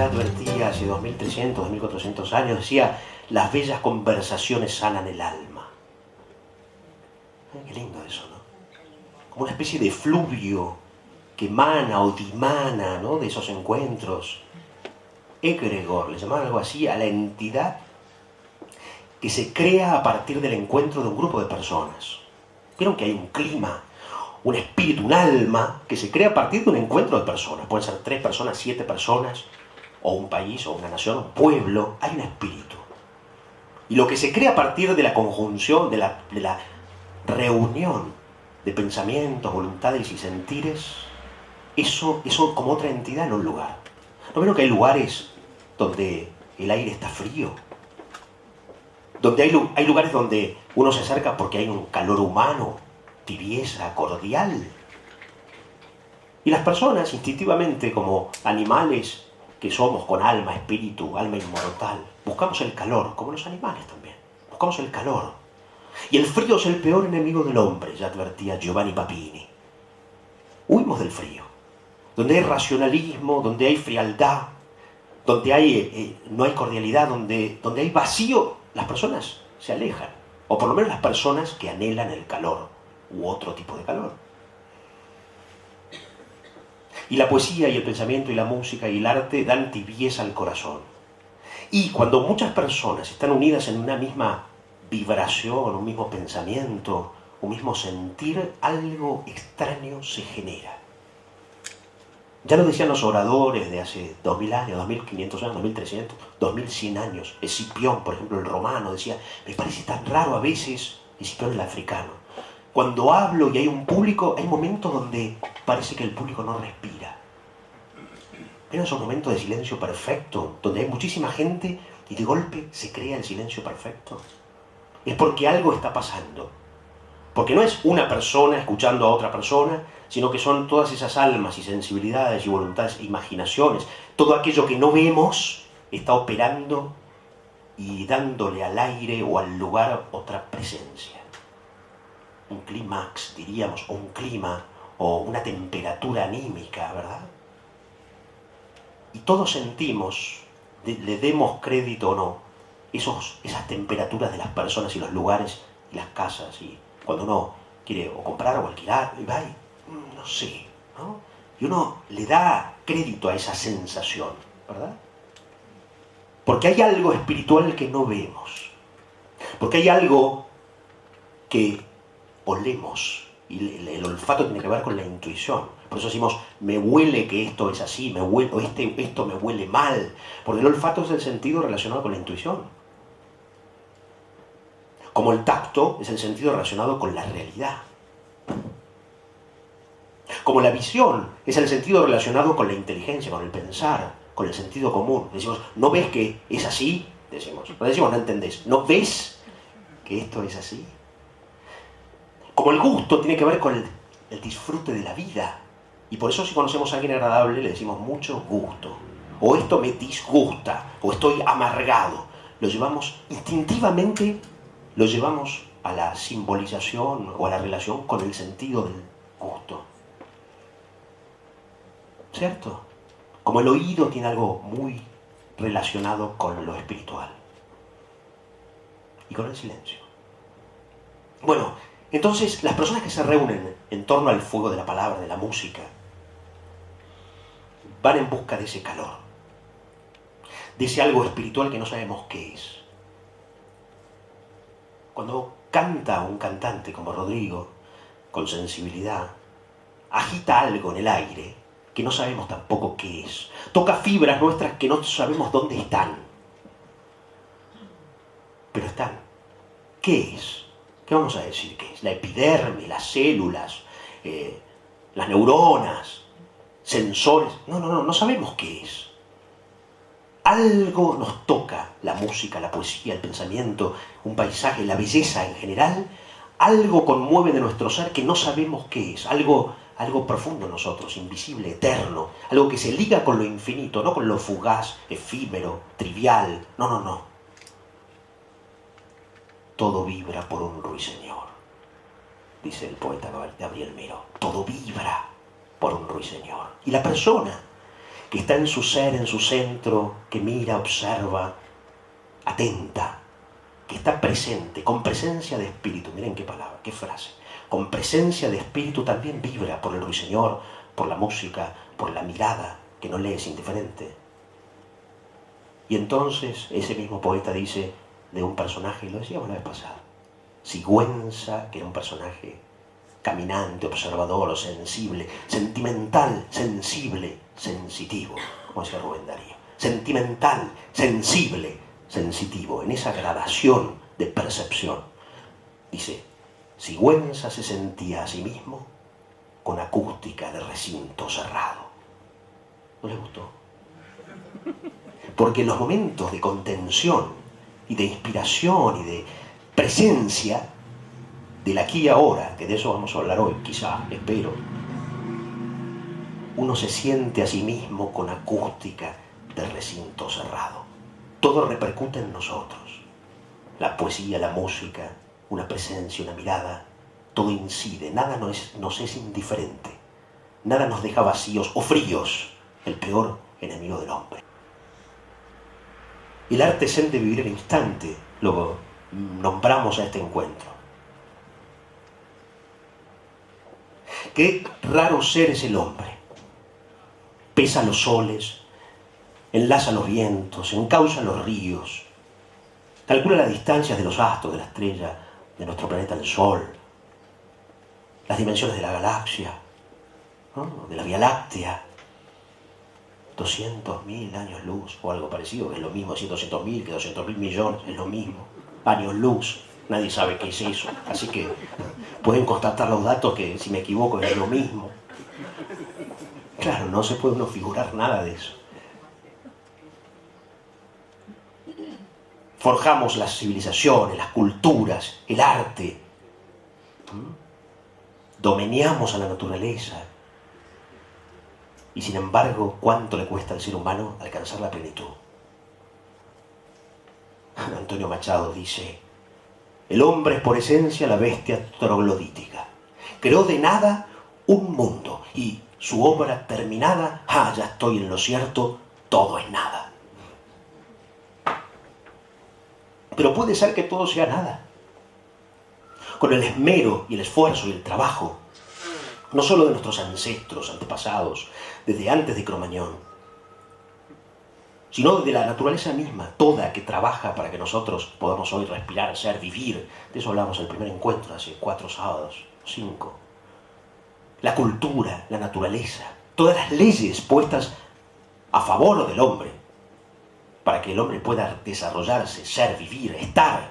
ya advertía hace 2300, 2400 años, decía, las bellas conversaciones sanan el alma. Qué lindo eso, ¿no? Como una especie de fluvio que emana o dimana, ¿no?, de esos encuentros. Egregor, le llamaban algo así a la entidad que se crea a partir del encuentro de un grupo de personas. Vieron que hay un clima, un espíritu, un alma que se crea a partir de un encuentro de personas. Pueden ser 3 personas, 7 personas, o un país, o una nación, un pueblo. Hay un espíritu. Y lo que se crea a partir de la conjunción, de la reunión de pensamientos, voluntades y sentires, eso como otra entidad en un lugar. ¿No vieron que hay lugares donde el aire está frío? Donde hay lugares donde uno se acerca porque hay un calor humano, tibieza, cordial. Y las personas, instintivamente, como animales que somos, con alma, espíritu, alma inmortal, buscamos el calor, como los animales también. Buscamos el calor. Y el frío es el peor enemigo del hombre, ya advertía Giovanni Papini. Huimos del frío. Donde hay racionalismo, donde hay frialdad, donde no hay cordialidad, donde hay vacío, las personas se alejan. O por lo menos las personas que anhelan el calor u otro tipo de calor. Y la poesía y el pensamiento y la música y el arte dan tibieza al corazón. Y cuando muchas personas están unidas en una misma vibración, un mismo pensamiento, un mismo sentir, algo extraño se genera. Ya lo decían los oradores de hace 2000 años, 2500 años, 2300, 2100 años. Escipión, por ejemplo, el romano, decía, me parece tan raro a veces, Escipión el africano. Cuando hablo y hay un público, hay momentos donde parece que el público no respira. Hay esos momentos de silencio perfecto, donde hay muchísima gente y de golpe se crea el silencio perfecto. Es porque algo está pasando. Porque no es una persona escuchando a otra persona, sino que son todas esas almas y sensibilidades y voluntades e imaginaciones. Todo aquello que no vemos está operando y dándole al aire o al lugar otra presencia. Un clímax, diríamos, o un clima, o una temperatura anímica, ¿verdad? Y todos sentimos, le demos crédito o no, esas temperaturas de las personas y los lugares y las casas. Y cuando uno quiere o comprar o alquilar, y va y, no sé, ¿no? Y uno le da crédito a esa sensación, ¿verdad? Porque hay algo espiritual que no vemos. Porque hay algo que olemos. Y el olfato tiene que ver con la intuición. Por eso decimos, me huele que esto es así, esto me huele mal. Porque el olfato es el sentido relacionado con la intuición. Como el tacto es el sentido relacionado con la realidad. Como la visión es el sentido relacionado con la inteligencia, con el pensar, con el sentido común. Decimos, ¿no ves que es así? Decimos, no entendés. ¿No ves que esto es así? Como el gusto tiene que ver con el disfrute de la vida. Y por eso si conocemos a alguien agradable le decimos mucho gusto. O esto me disgusta, o estoy amargado. Lo llevamos instintivamente, lo llevamos a la simbolización o a la relación con el sentido del gusto. ¿Cierto? Como el oído tiene algo muy relacionado con lo espiritual. Y con el silencio. Bueno, entonces las personas que se reúnen en torno al fuego de la palabra, de la música, van en busca de ese calor. De ese algo espiritual que no sabemos qué es. Cuando canta un cantante como Rodrigo, con sensibilidad, agita algo en el aire que no sabemos tampoco qué es. Toca fibras nuestras que no sabemos dónde están. Pero están. ¿Qué es? ¿Qué vamos a decir que es? La epidermis, las células, las neuronas, sensores. No sabemos qué es. Algo nos toca, la música, la poesía, el pensamiento, un paisaje, la belleza en general. Algo conmueve de nuestro ser que no sabemos qué es. Algo profundo en nosotros, invisible, eterno. Algo que se liga con lo infinito, no con lo fugaz, efímero, trivial. No. Todo vibra por un ruiseñor, dice el poeta Gabriel Miró. Todo vibra por un ruiseñor. Y la persona que está en su ser, en su centro, que mira, observa, atenta, que está presente, con presencia de espíritu. Miren qué palabra, qué frase. Con presencia de espíritu también vibra por el ruiseñor, por la música, por la mirada, que no le es indiferente. Y entonces ese mismo poeta dice de un personaje, y lo decíamos la vez pasada, Sigüenza, que era un personaje caminante, observador, sensible, sentimental, sensible, sensitivo, como decía Rubén Darío. Sentimental, sensible, sensitivo, en esa gradación de percepción. Dice, Sigüenza se sentía a sí mismo con acústica de recinto cerrado. ¿No le gustó? Porque en los momentos de contención y de inspiración y de presencia del aquí y ahora, que de eso vamos a hablar hoy, quizá, espero, uno se siente a sí mismo con acústica de recinto cerrado. Todo repercute en nosotros. La poesía, la música, una presencia, una mirada, todo incide, nada nos es indiferente, nada nos deja vacíos o fríos, el peor enemigo del hombre. El arte zen de vivir el instante, lo nombramos a este encuentro. Qué raro ser es el hombre. Pesa los soles, enlaza los vientos, encausa los ríos, calcula las distancias de los astros, de la estrella, de nuestro planeta el Sol, las dimensiones de la galaxia, ¿no? De la Vía Láctea, 200.000 años luz o algo parecido, que es lo mismo, 200.000 que 200.000 millones, es lo mismo, años luz, nadie sabe qué es eso, así que pueden constatar los datos que si me equivoco es lo mismo. Claro, no se puede uno figurar nada de eso. Forjamos las civilizaciones, las culturas, el arte. Domeñamos a la naturaleza. Y sin embargo, ¿cuánto le cuesta al ser humano alcanzar la plenitud? Antonio Machado dice, el hombre es por esencia la bestia troglodítica. Creó de nada un mundo y su obra terminada, ya estoy en lo cierto, todo es nada. Pero puede ser que todo sea nada. Con el esmero y el esfuerzo y el trabajo, no solo de nuestros ancestros, antepasados, desde antes de Cromañón, sino de la naturaleza misma, toda que trabaja para que nosotros podamos hoy respirar, ser, vivir. De eso hablamos en el primer encuentro, hace 4 sábados, 5. La cultura, la naturaleza, todas las leyes puestas a favor del hombre, para que el hombre pueda desarrollarse, ser, vivir, estar,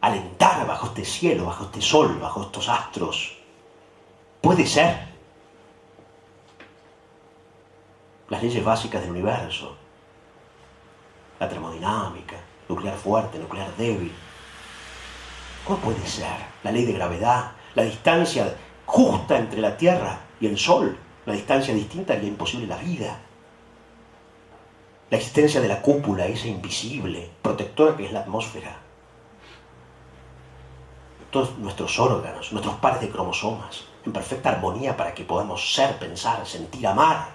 alentar bajo este cielo, bajo este sol, bajo estos astros. Puede ser. Las leyes básicas del universo, la termodinámica, nuclear fuerte, nuclear débil. ¿Cómo puede ser? La ley de gravedad, la distancia justa entre la Tierra y el Sol, la distancia distinta haría imposible la vida. La existencia de la cúpula, esa invisible, protectora que es la atmósfera. Todos nuestros órganos, nuestros pares de cromosomas, en perfecta armonía para que podamos ser, pensar, sentir, amar,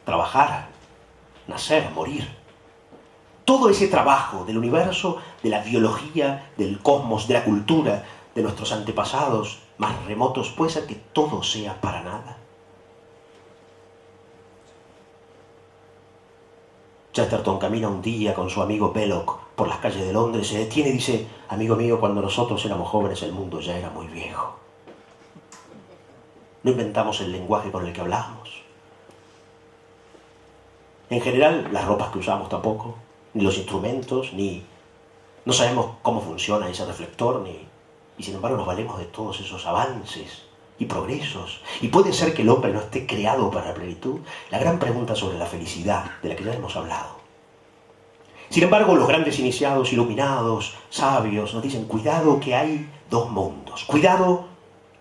trabajar, nacer, morir. Todo ese trabajo del universo, de la biología, del cosmos, de la cultura, de nuestros antepasados más remotos, puede ser que todo sea para nada. Chesterton camina un día con su amigo Belloc por las calles de Londres, se detiene y dice, amigo mío, cuando nosotros éramos jóvenes el mundo ya era muy viejo. No inventamos el lenguaje con el que hablamos. En general, las ropas que usamos tampoco, ni los instrumentos, ni... No sabemos cómo funciona ese reflector, y sin embargo nos valemos de todos esos avances y progresos. Y puede ser que el hombre no esté creado para la plenitud. La gran pregunta sobre la felicidad, de la que ya hemos hablado. Sin embargo, los grandes iniciados, iluminados, sabios, nos dicen, cuidado que hay dos mundos. Cuidado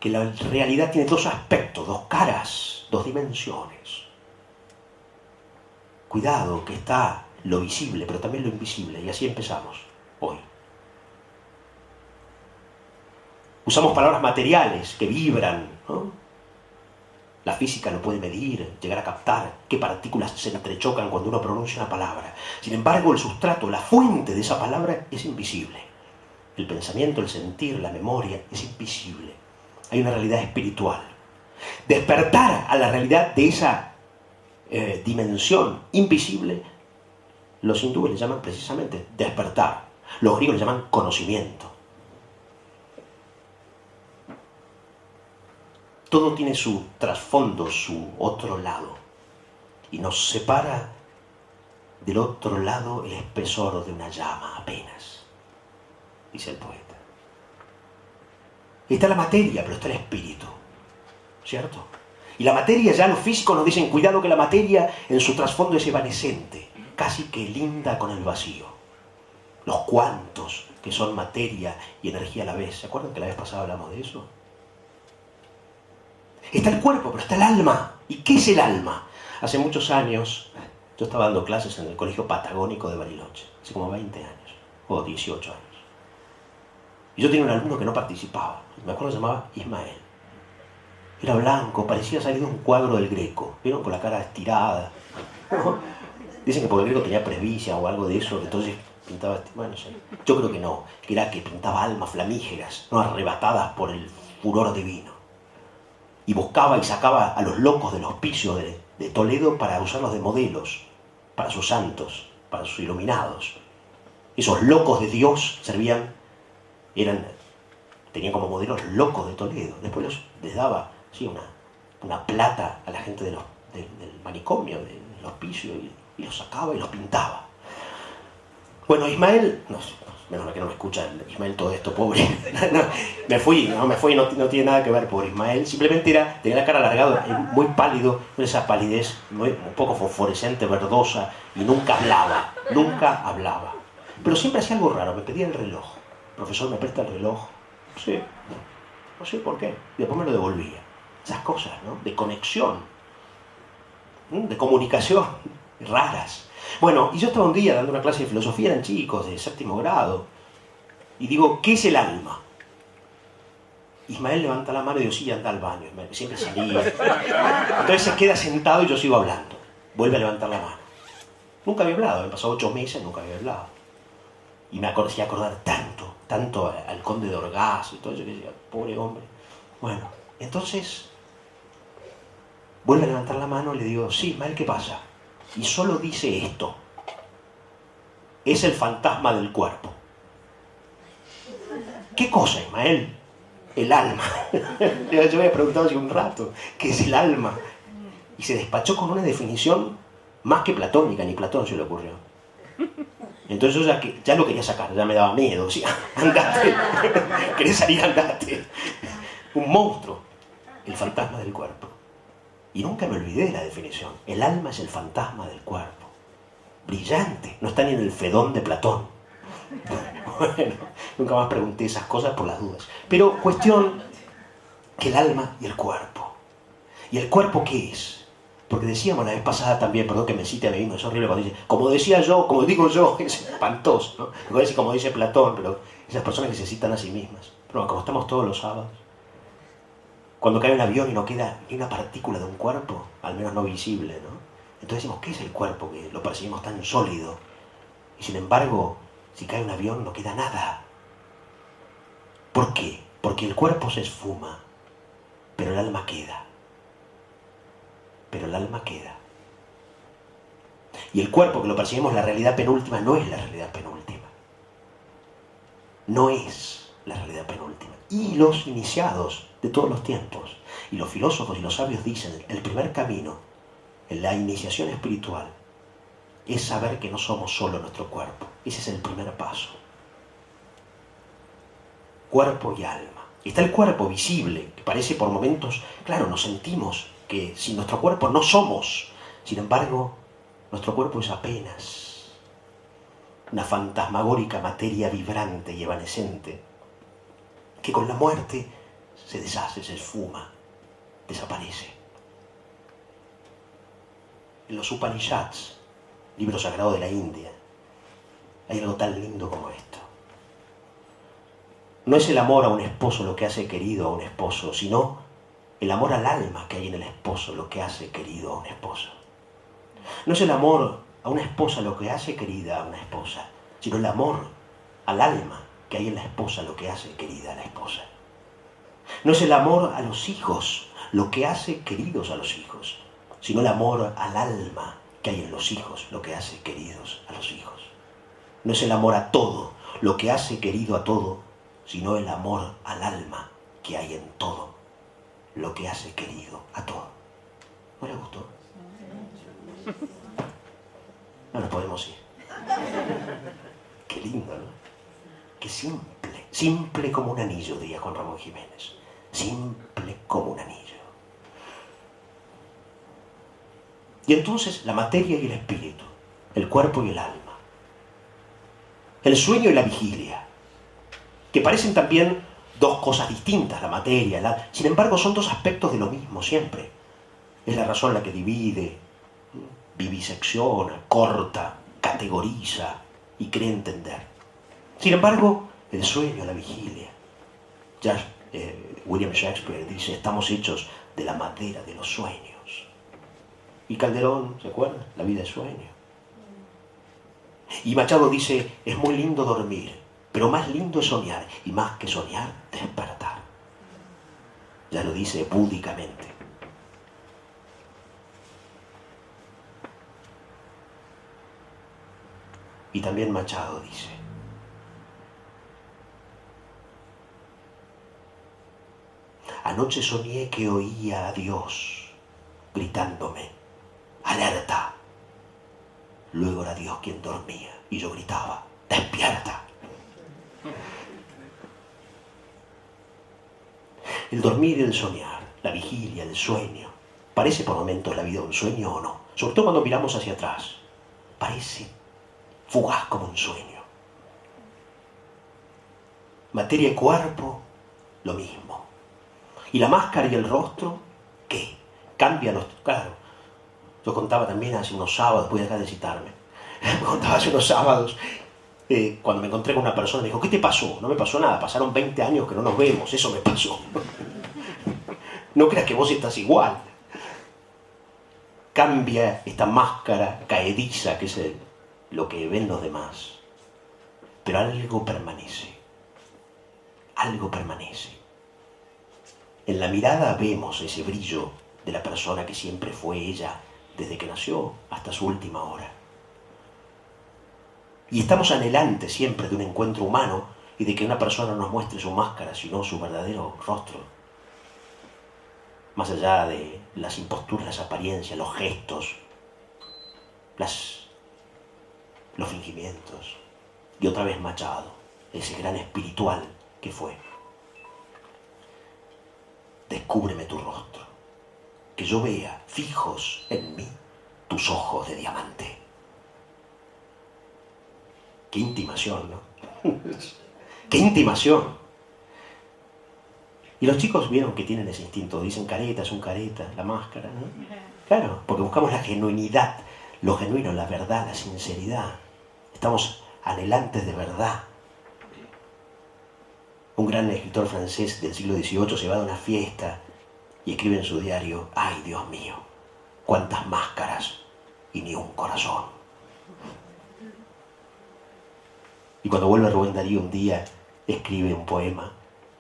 que la realidad tiene dos aspectos, dos caras, dos dimensiones. Cuidado que está lo visible, pero también lo invisible. Y así empezamos hoy. Usamos palabras materiales que vibran, ¿no? La física lo puede medir, llegar a captar qué partículas se entrechocan cuando uno pronuncia una palabra. Sin embargo, el sustrato, la fuente de esa palabra es invisible. El pensamiento, el sentir, la memoria es invisible. Hay una realidad espiritual. Despertar a la realidad de esa dimensión invisible, los hindúes le llaman precisamente despertar. Los griegos le llaman conocimiento. Todo tiene su trasfondo, su otro lado. Y nos separa del otro lado el espesor de una llama apenas, dice el poeta. Está la materia, pero está el espíritu, ¿cierto? Y la materia, ya los físicos nos dicen, cuidado que la materia en su trasfondo es evanescente, casi que linda con el vacío. Los cuantos, que son materia y energía a la vez. ¿Se acuerdan que la vez pasada hablamos de eso? Está el cuerpo, pero está el alma. ¿Y qué es el alma? Hace muchos años, yo estaba dando clases en el Colegio Patagónico de Bariloche, hace como 20 años, o 18 años. Y yo tenía un alumno que no participaba, me acuerdo que se llamaba Ismael. Era blanco, parecía salir de un cuadro del Greco, ¿vieron? Con la cara estirada. Dicen que porque el Greco tenía presbicia o algo de eso, entonces pintaba, bueno, no sé. Yo creo que no, que era que pintaba almas flamígeras, no arrebatadas por el furor divino. Y buscaba y sacaba a los locos del hospicio de Toledo para usarlos de modelos, para sus santos, para sus iluminados. Esos locos de Dios tenían como modelos locos de Toledo. Después les daba una plata a la gente del manicomio, del hospicio, y los sacaba y los pintaba. Bueno, Ismael, menos mal que no me escucha Ismael todo esto, pobre. Me fui, no tiene nada que ver por Ismael. Simplemente tenía la cara alargada, muy pálido, con esa palidez un poco fosforescente, verdosa, y nunca hablaba. Pero siempre hacía algo raro, me pedía el reloj. Profesor, ¿me presta el reloj? Sí, no sé por qué. Y después me lo devolvía. Esas cosas, ¿no? De conexión, de comunicación, raras. Bueno, y yo estaba un día dando una clase de filosofía, eran chicos de 7º grado, y digo, ¿qué es el alma? Ismael levanta la mano y digo, sí, anda al baño. Siempre salía. Entonces se queda sentado y yo sigo hablando. Vuelve a levantar la mano. Nunca había hablado, me pasó 8 meses, nunca había hablado. Y me hacía acordar tanto al conde de Orgaz y todo eso, que decía, pobre hombre. Bueno, entonces vuelve a levantar la mano y le digo, sí, Ismael, ¿qué pasa? Y solo dice esto: es el fantasma del cuerpo. ¿Qué cosa, Ismael? El alma. Yo había preguntado hace un rato, ¿qué es el alma? Y se despachó con una definición más que platónica, ni Platón se le ocurrió. Entonces yo ya lo quería sacar, ya me daba miedo, decía, andate, querés salir, andate. Un monstruo, el fantasma del cuerpo. Y nunca me olvidé de la definición. El alma es el fantasma del cuerpo. Brillante, no está ni en el Fedón de Platón. Bueno, nunca más pregunté esas cosas por las dudas. Pero cuestión que el alma y el cuerpo. ¿Y el cuerpo qué es? Porque decíamos la vez pasada también, perdón que me cite a mí mismo, es horrible cuando dice, como decía yo, como digo yo, es espantoso, ¿no? Puede decir como dice Platón, pero esas personas que se citan a sí mismas. Pero como estamos todos los sábados, cuando cae un avión y no queda ni una partícula de un cuerpo, al menos no visible, ¿no? Entonces decimos, ¿qué es el cuerpo que lo percibimos tan sólido? Y sin embargo, si cae un avión no queda nada. ¿Por qué? Porque el cuerpo se esfuma, pero el alma queda. Pero el alma queda. Y el cuerpo que lo percibimos la realidad penúltima no es la realidad penúltima. No es la realidad penúltima. Y los iniciados de todos los tiempos, y los filósofos y los sabios dicen, el primer camino en la iniciación espiritual es saber que no somos solo nuestro cuerpo. Ese es el primer paso. Cuerpo y alma. Está el cuerpo visible, que parece por momentos, claro, nos sentimos que sin nuestro cuerpo no somos. Sin embargo, nuestro cuerpo es apenas una fantasmagórica materia vibrante y evanescente, que con la muerte se deshace, se esfuma, desaparece. En los Upanishads, libro sagrado de la India, hay algo tan lindo como esto. No es el amor a un esposo lo que hace querido a un esposo, sino el amor al alma que hay en el esposo lo que hace querido a una esposa. No es el amor a una esposa lo que hace querida a una esposa, sino el amor al alma que hay en la esposa lo que hace querida a la esposa. No es el amor a los hijos lo que hace queridos a los hijos, sino el amor al alma que hay en los hijos lo que hace queridos a los hijos. No es el amor a todo lo que hace querido a todo, sino el amor al alma que hay en todo lo que hace querido a todo. ¿No le gustó? No nos podemos ir. Qué lindo, ¿no? Qué simple, simple como un anillo, diría Juan Ramón Jiménez. Simple como un anillo. Y entonces la materia y el espíritu, el cuerpo y el alma, el sueño y la vigilia, que parecen también dos cosas distintas, la materia, sin embargo son dos aspectos de lo mismo siempre. Es la razón la que divide, vivisecciona, corta, categoriza y cree entender. Sin embargo, el sueño, la vigilia. William Shakespeare dice, estamos hechos de la madera de los sueños. Y Calderón, ¿se acuerdan? La vida es sueño. Y Machado dice, es muy lindo dormir, pero más lindo es soñar, y más que soñar, despertar. Ya lo dice búdicamente. Y también Machado dice, anoche soñé que oía a Dios gritándome, ¡alerta! Luego era Dios quien dormía y yo gritaba, ¡despierta! El dormir y el soñar, la vigilia, el sueño, parece por momentos la vida un sueño o no, sobre todo cuando miramos hacia atrás, parece fugaz como un sueño. Materia y cuerpo, lo mismo. Y la máscara y el rostro, ¿qué? Cambia los... Claro, yo contaba también hace unos sábados, voy acá de citarme, contaba hace unos sábados, cuando me encontré con una persona, me dijo, ¿qué te pasó? No me pasó nada, pasaron 20 años que no nos vemos, eso me pasó. No creas que vos estás igual. Cambia esta máscara caediza que es lo que ven los demás. Pero algo permanece. Algo permanece. En la mirada vemos ese brillo de la persona que siempre fue ella desde que nació hasta su última hora. Y estamos anhelantes siempre de un encuentro humano y de que una persona nos muestre su máscara, sino su verdadero rostro. Más allá de las imposturas, las apariencias, los gestos, los fingimientos. Y otra vez Machado, ese gran espiritual que fue. Descúbreme tu rostro, que yo vea fijos en mí tus ojos de diamante. Qué intimación, ¿no? ¡Qué intimación! Y los chicos vieron que tienen ese instinto, dicen careta, es un careta, la máscara, ¿no? Claro, porque buscamos la genuinidad, lo genuino, la verdad, la sinceridad. Estamos anhelantes de verdad. Un gran escritor francés del siglo XVIII se va de una fiesta y escribe en su diario, ¡ay, Dios mío! ¡Cuántas máscaras y ni un corazón! Y cuando vuelve Rubén Darío un día, escribe un poema,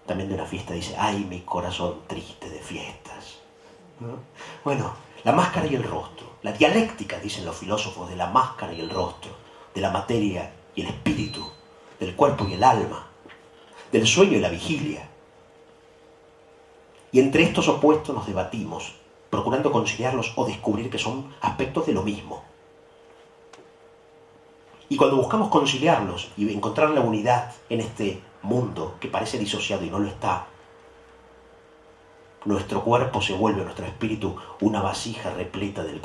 también de una fiesta, dice, ¡ay, mi corazón triste de fiestas! ¿No? Bueno, la máscara y el rostro, la dialéctica, dicen los filósofos, de la máscara y el rostro, de la materia y el espíritu, del cuerpo y el alma, del sueño y la vigilia. Y entre estos opuestos nos debatimos, procurando conciliarlos o descubrir que son aspectos de lo mismo. Y cuando buscamos conciliarlos y encontrar la unidad en este mundo que parece disociado y no lo está, nuestro cuerpo se vuelve, nuestro espíritu, una vasija repleta del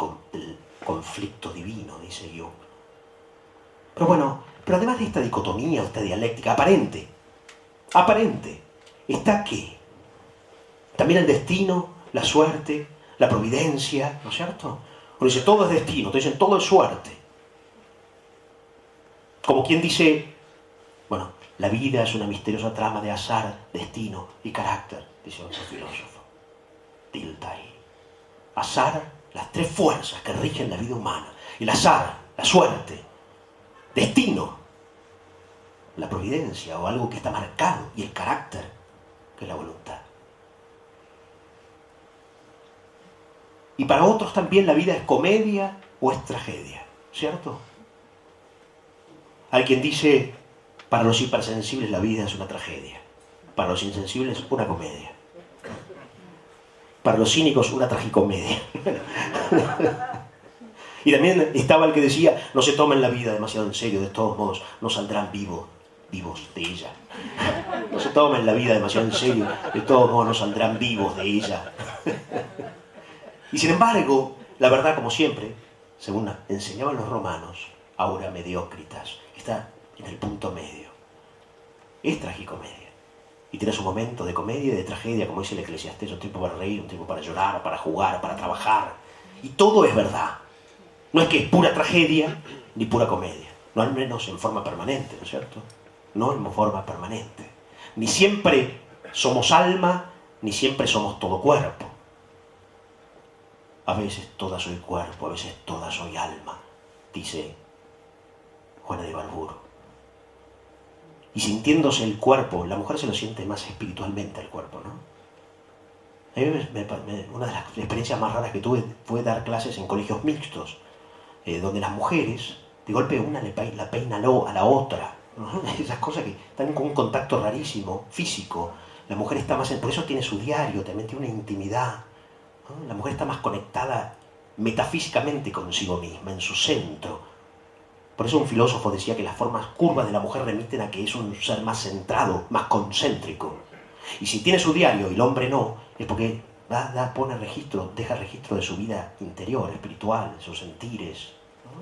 conflicto divino, dice Jung. Pero bueno, pero además de esta dicotomía, esta dialéctica aparente, ¿está qué? También el destino, la suerte, la providencia, ¿no es cierto? Uno dice, todo es destino, te dicen, todo es suerte. Como quien dice, bueno, la vida es una misteriosa trama de azar, destino y carácter, dice otro filósofo. tilta ahí. Azar, las tres fuerzas que rigen la vida humana. El azar, la suerte, destino, la providencia o algo que está marcado, y el carácter, que es la voluntad. Y para otros también la vida es comedia o es tragedia, ¿cierto? Hay quien dice, para los hipersensibles la vida es una tragedia, para los insensibles una comedia, para los cínicos una tragicomedia. Y también estaba el que decía, no se tomen la vida demasiado en serio, de todos modos no saldrán vivos de ella. No se tomen la vida demasiado en serio, de todos modos no saldrán vivos de ella. Y sin embargo, la verdad, como siempre, según enseñaban los romanos, aura mediocritas, está en el punto medio. Es tragicomedia. Y tiene su momento de comedia y de tragedia, como dice el Eclesiastés, un tiempo para reír, un tiempo para llorar, para jugar, para trabajar. Y todo es verdad. No es que es pura tragedia ni pura comedia. No al menos en forma permanente, ¿no es cierto? No en forma permanente. Ni siempre somos alma, ni siempre somos todo cuerpo. A veces toda soy cuerpo, a veces toda soy alma, dice Juana de Ibarburu. Y sintiéndose el cuerpo, la mujer se lo siente más espiritualmente el cuerpo, ¿no? A mí una de las experiencias más raras que tuve fue dar clases en colegios mixtos, donde las mujeres, de golpe una la peina a la otra, ¿no? Esas cosas que están con un contacto rarísimo, físico. La mujer está más, por eso tiene su diario, también tiene una intimidad, ¿no? La mujer está más conectada metafísicamente consigo misma, en su centro. Por eso un filósofo decía que las formas curvas de la mujer remiten a que es un ser más centrado, más concéntrico. Y si tiene su diario y el hombre no, es porque pone registro, deja registro de su vida interior, espiritual, de sus sentires, ¿no?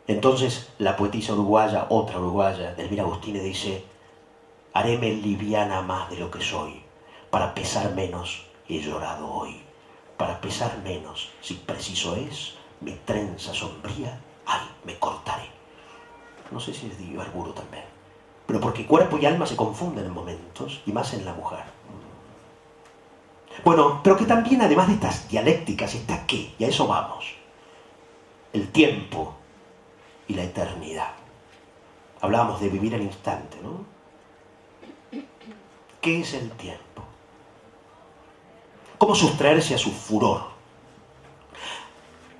Entonces la poetisa uruguaya, otra uruguaya, Delmira Agustini, dice: haréme liviana más de lo que soy, para pesar menos he llorado hoy. Para pesar menos, si preciso es, mi trenza sombría, ay, me cortaré. No sé si es de Ibarburu también. Pero porque cuerpo y alma se confunden en momentos, y más en la mujer. Bueno, pero que también además de estas dialécticas está ¿qué? Y a eso vamos. El tiempo y la eternidad. Hablábamos de vivir el instante, ¿no? ¿Qué es el tiempo? ¿Cómo sustraerse a su furor,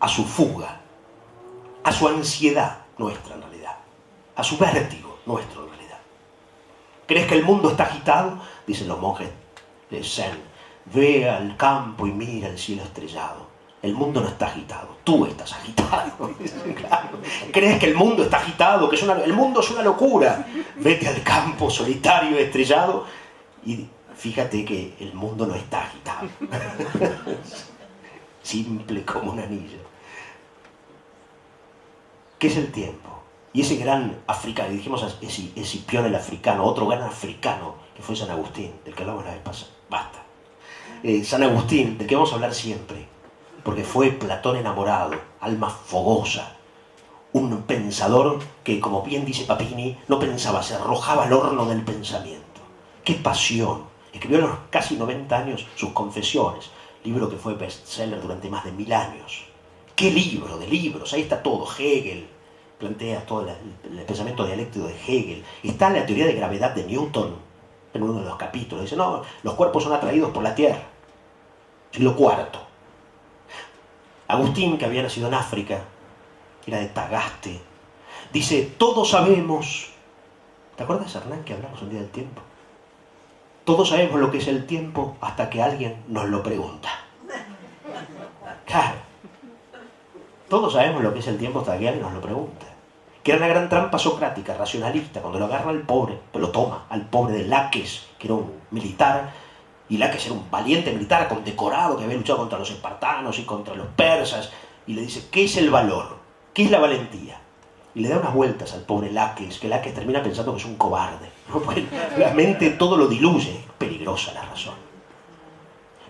a su fuga, a su ansiedad nuestra en realidad, a su vértigo nuestro en realidad? ¿Crees que el mundo está agitado? Dicen los monjes de Zen. Ve al campo y mira el cielo estrellado. El mundo no está agitado, tú estás agitado. Claro. ¿Crees que el mundo está agitado? Que el mundo es una locura. Vete al campo solitario estrellado y fíjate que el mundo no está agitado. Simple como un anillo. ¿Qué es el tiempo? Y ese gran africano, y dijimos Escipión el africano, otro gran africano, que fue San Agustín, del que hablamos la vez pasada. Basta. San Agustín, del que vamos a hablar siempre, porque fue Platón enamorado, alma fogosa, un pensador que, como bien dice Papini, no pensaba, se arrojaba al horno del pensamiento. ¡Qué pasión! Escribió a los casi 90 años sus Confesiones, libro que fue bestseller durante más de 1000 años. ¡Qué libro de libros! Ahí está todo. Hegel plantea todo el pensamiento dialéctico de Hegel. Está la teoría de gravedad de Newton en uno de los capítulos. Dice, no, los cuerpos son atraídos por la Tierra. Siglo IV. Agustín, que había nacido en África, era de Tagaste, dice, todos sabemos... ¿Te acuerdas, Hernán, que hablamos un día del tiempo? Todos sabemos lo que es el tiempo hasta que alguien nos lo pregunta. Claro. Todos sabemos lo que es el tiempo hasta que alguien nos lo pregunta. Que era una gran trampa socrática, racionalista, cuando lo agarra al pobre, lo toma al pobre de Laques, que era un militar, y Laques era un valiente militar condecorado que había luchado contra los espartanos y contra los persas, y le dice, ¿qué es el valor? ¿Qué es la valentía? Y le da unas vueltas al pobre Laques, que Laques termina pensando que es un cobarde, ¿no? Porque la mente todo lo diluye. Es peligrosa la razón.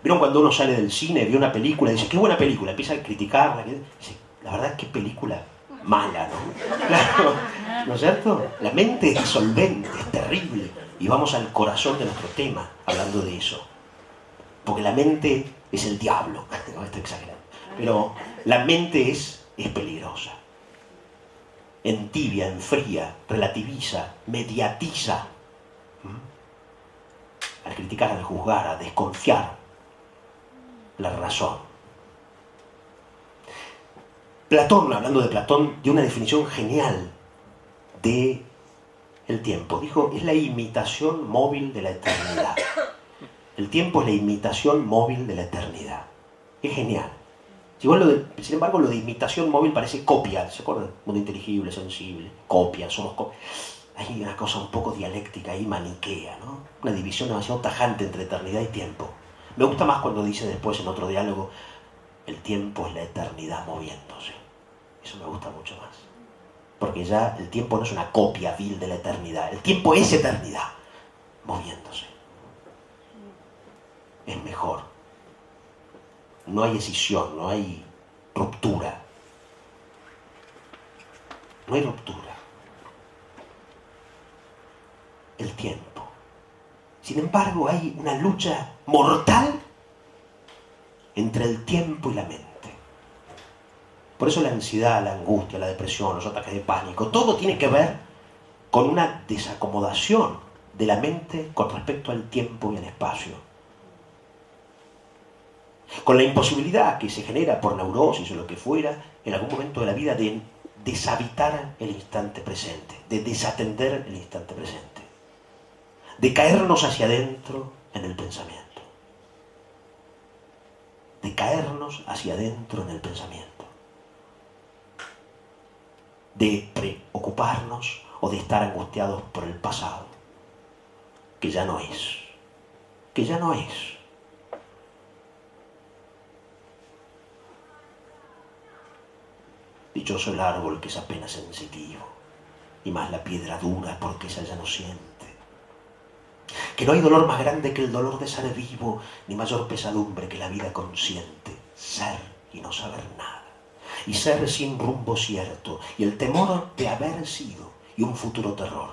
¿Vieron cuando uno sale del cine, ve una película, y dice, qué buena película, empieza a criticarla, dice, la verdad, qué película mala, ¿no? Claro, ¿no es cierto? La mente es disolvente, es terrible. Y vamos al corazón de nuestro tema hablando de eso. Porque la mente es el diablo. No, estoy exagerando. Pero la mente es peligrosa. Entibia, enfría, relativiza, mediatiza. Al criticar, al juzgar, a desconfiar la razón. Platón, hablando de Platón, dio una definición genial de el tiempo. Dijo, es la imitación móvil de la eternidad. El tiempo es la imitación móvil de la eternidad. Es genial. Sin embargo, lo de imitación móvil parece copia. ¿Se acuerdan? Mundo inteligible, sensible, copia, somos copia. Hay una cosa un poco dialéctica ahí, maniquea, ¿no? Una división demasiado tajante entre eternidad y tiempo. Me gusta más cuando dice después en otro diálogo, el tiempo es la eternidad moviéndose. Eso me gusta mucho más. Porque ya el tiempo no es una copia vil de la eternidad. El tiempo es eternidad, moviéndose. Es mejor. No hay escisión, no hay ruptura. No hay ruptura. El tiempo. Sin embargo, hay una lucha mortal entre el tiempo y la mente. Por eso la ansiedad, la angustia, la depresión, los ataques de pánico, todo tiene que ver con una desacomodación de la mente con respecto al tiempo y al espacio. Con la imposibilidad que se genera por neurosis o lo que fuera en algún momento de la vida de deshabitar el instante presente, de desatender el instante presente, de caernos hacia adentro en el pensamiento, de caernos hacia adentro en el pensamiento, de preocuparnos o de estar angustiados por el pasado, que ya no es, que ya no es. Dichoso el árbol que es apenas sensitivo, y más la piedra dura porque esa ya no siente. Que no hay dolor más grande que el dolor de ser vivo, ni mayor pesadumbre que la vida consciente, ser y no saber nada, y ser sin rumbo cierto, y el temor de haber sido, y un futuro terror,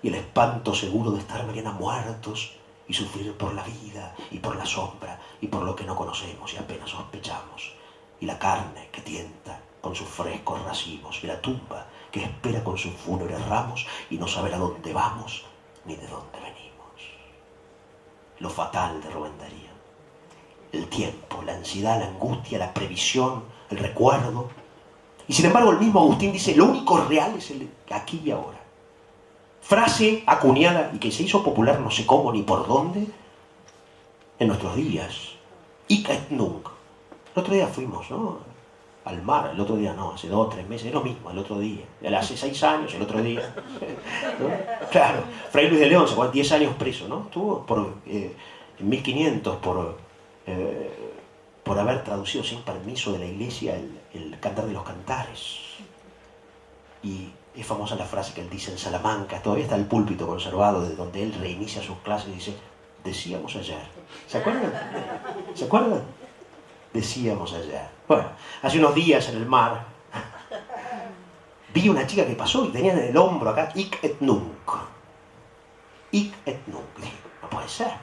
y el espanto seguro de estar mañana muertos, y sufrir por la vida, y por la sombra, y por lo que no conocemos y apenas sospechamos, y la carne que tienta con sus frescos racimos, y la tumba que espera con sus fúnebres ramos, y no saber a dónde vamos, ni de dónde venimos. Lo fatal de Rubén Darío. El tiempo, la ansiedad, la angustia, la previsión, el recuerdo. Y sin embargo el mismo Agustín dice, lo único real es el aquí y ahora. Frase acuñada y que se hizo popular no sé cómo ni por dónde en nuestros días. Hic et nunc. El otro día fuimos, ¿no?, al mar, el otro día no, hace 2 o 3 meses, es lo mismo, el otro día. Hace 6 años, el otro día. ¿No? Claro, Fray Luis de León se fue 10 años preso, ¿no? Estuvo en 1500 por haber traducido sin permiso de la iglesia el Cantar de los Cantares. Y es famosa la frase que él dice en Salamanca, todavía está el púlpito conservado de donde él reinicia sus clases y dice, decíamos ayer. ¿Se acuerdan? ¿Se acuerdan? Decíamos ayer. Bueno, hace unos días en el mar vi una chica que pasó y tenía en el hombro acá hic et nunc. Hic et nunc. Dije, no puede ser.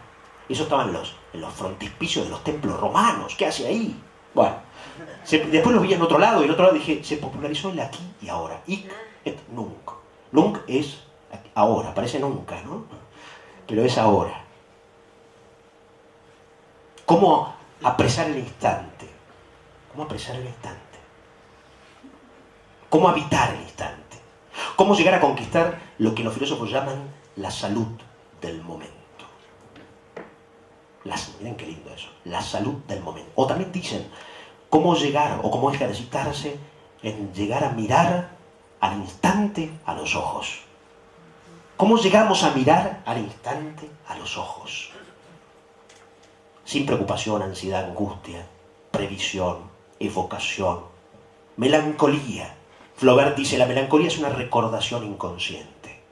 Eso estaba en los frontispicios de los templos romanos. ¿Qué hace ahí? Bueno, después lo vi en otro lado y en otro lado dije, se popularizó el aquí y ahora. Hic et nunc. Nunc es ahora, parece nunca, ¿no? Pero es ahora. ¿Cómo apresar el instante? ¿Cómo apresar el instante? ¿Cómo habitar el instante? ¿Cómo llegar a conquistar lo que los filósofos llaman la salud del momento? Miren qué lindo eso, la salud del momento. O también dicen, cómo llegar o cómo ejercitarse en llegar a mirar al instante a los ojos. ¿Cómo llegamos a mirar al instante a los ojos? Sin preocupación, ansiedad, angustia, previsión, evocación, melancolía. Flaubert dice, la melancolía es una recordación inconsciente.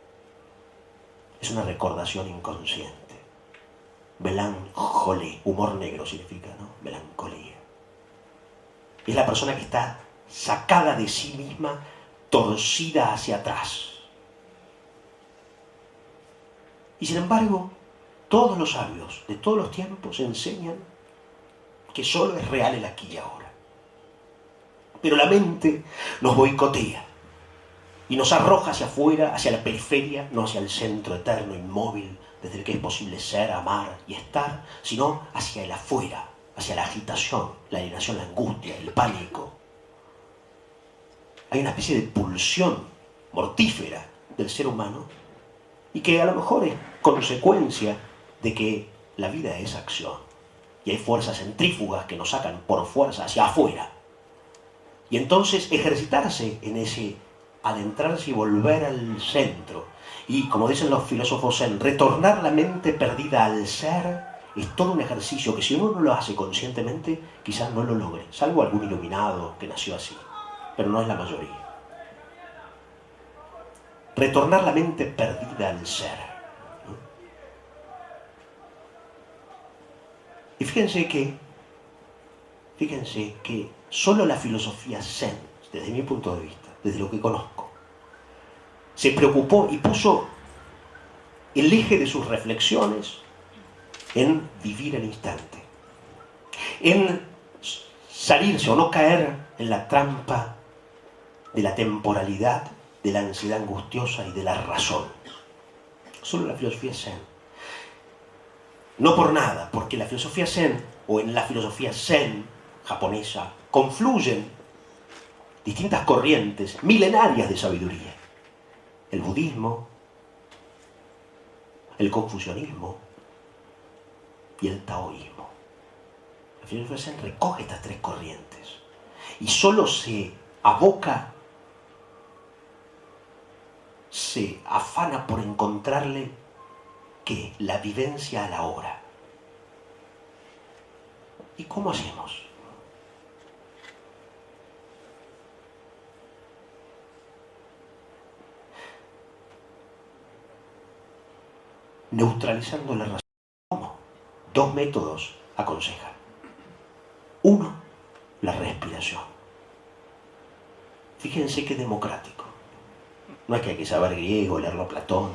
Es una recordación inconsciente. Melancolía, humor negro significa, ¿no? Melancolía. Es la persona que está sacada de sí misma, torcida hacia atrás. Y sin embargo, todos los sabios de todos los tiempos enseñan que solo es real el aquí y ahora. Pero la mente nos boicotea y nos arroja hacia afuera, hacia la periferia, no hacia el centro eterno, inmóvil, desde el que es posible ser, amar y estar, sino hacia el afuera, hacia la agitación, la alienación, la angustia, el pánico. Hay una especie de pulsión mortífera del ser humano y que a lo mejor es consecuencia de que la vida es acción y hay fuerzas centrífugas que nos sacan por fuerza hacia afuera. Y entonces ejercitarse en ese adentrarse y volver al centro. Y como dicen los filósofos zen, retornar la mente perdida al ser es todo un ejercicio que si uno no lo hace conscientemente, quizás no lo logre, salvo algún iluminado que nació así, pero no es la mayoría. Retornar la mente perdida al ser. Y fíjense que solo la filosofía zen, desde mi punto de vista, desde lo que conozco, se preocupó y puso el eje de sus reflexiones en vivir el instante, en salirse o no caer en la trampa de la temporalidad, de la ansiedad angustiosa y de la razón. Solo la filosofía zen. No por nada, porque la filosofía zen, o en la filosofía zen japonesa, confluyen distintas corrientes milenarias de sabiduría. El budismo, el confucianismo y el taoísmo. La filosofía zen recoge estas tres corrientes y solo se aboca, se afana por encontrarle ¿qué? La vivencia a la hora. ¿Y cómo hacemos? Neutralizando la razón. ¿Cómo? Dos métodos aconsejan. Uno, la respiración. Fíjense qué democrático. No es que hay que saber griego, leerlo Platón,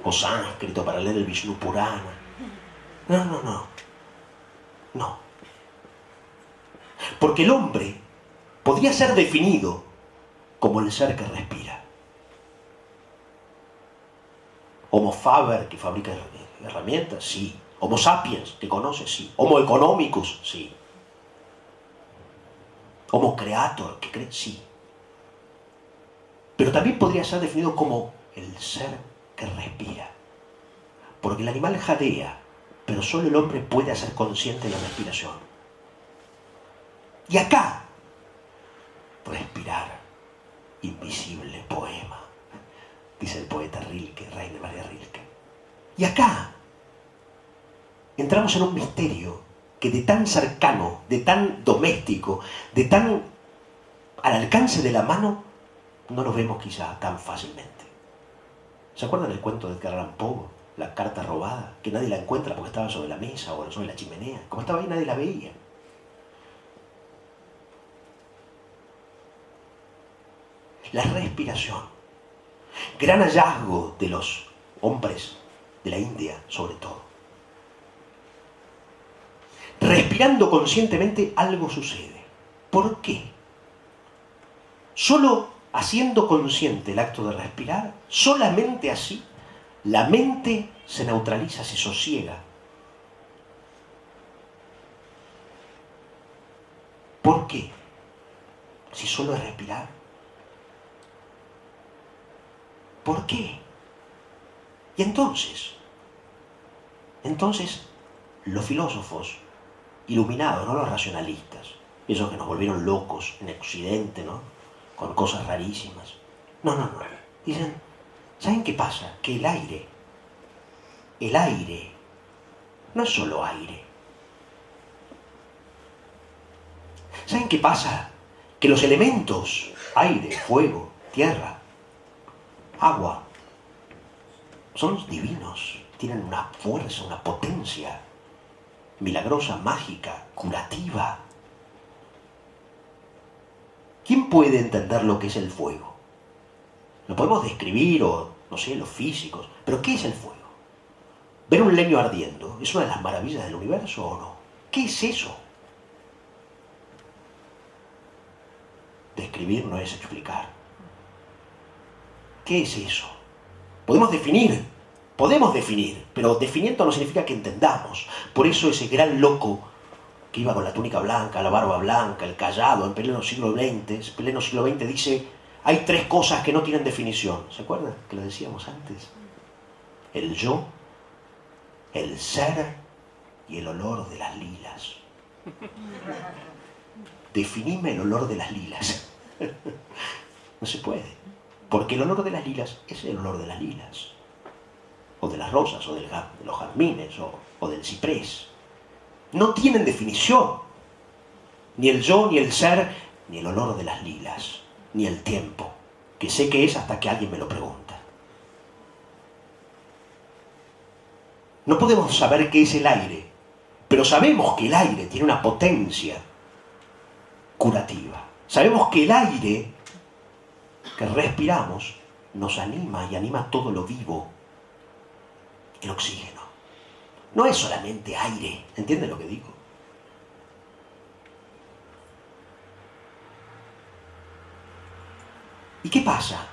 o sánscrito para leer el Vishnu Purana. No. Porque el hombre podría ser definido como el ser que respira. Homo faber, que fabrica herramientas, sí. Homo sapiens, que conoce, sí. Homo economicus, sí. Homo creator, que cree, sí. Pero también podría ser definido como el ser que respira. Porque el animal jadea, pero solo el hombre puede hacer consciente la respiración. Y acá, respirar, invisible poema, dice el poeta Rilke, Rainer Maria Rilke. Y acá entramos en un misterio que de tan cercano, de tan doméstico, de tan al alcance de la mano, no lo vemos quizá tan fácilmente. ¿Se acuerdan del cuento de Edgar Allan Poe? La carta robada, que nadie la encuentra porque estaba sobre la mesa o sobre la chimenea. Como estaba ahí, nadie la veía. La respiración. Gran hallazgo de los hombres de la India, sobre todo. Respirando conscientemente algo sucede. ¿Por qué? Solo haciendo consciente el acto de respirar, solamente así, la mente se neutraliza, se sosiega. ¿Por qué? Si solo es respirar. ¿Por qué? Y entonces, los filósofos iluminados, no los racionalistas, esos que nos volvieron locos en Occidente, ¿no? Con cosas rarísimas. No. Dicen, ¿saben qué pasa? Que el aire, no es solo aire. ¿Saben qué pasa? Que los elementos, aire, fuego, tierra, agua, son divinos, tienen una fuerza, una potencia milagrosa, mágica, curativa. ¿Quién puede entender lo que es el fuego? Lo podemos describir o no sé, los físicos. Pero ¿qué es el fuego? ¿Ver un leño ardiendo es una de las maravillas del universo o no? ¿Qué es eso? Describir no es explicar. ¿Qué es eso? Podemos definir, pero definiendo no significa que entendamos. Por eso ese gran loco que iba con la túnica blanca, la barba blanca, el callado, en pleno siglo XX, dice, hay tres cosas que no tienen definición. ¿Se acuerdan que lo decíamos antes? El yo, el ser y el olor de las lilas. Definime el olor de las lilas. No se puede. Porque el olor de las lilas es el olor de las lilas. O de las rosas, o de los jazmines, o del ciprés. No tienen definición. Ni el yo, ni el ser, ni el olor de las lilas. Ni el tiempo. Que sé que es hasta que alguien me lo pregunta. No podemos saber qué es el aire. Pero sabemos que el aire tiene una potencia curativa. Sabemos que el aire que respiramos nos anima y anima todo lo vivo. El oxígeno. No es solamente aire. ¿Entienden lo que digo? ¿Y qué pasa?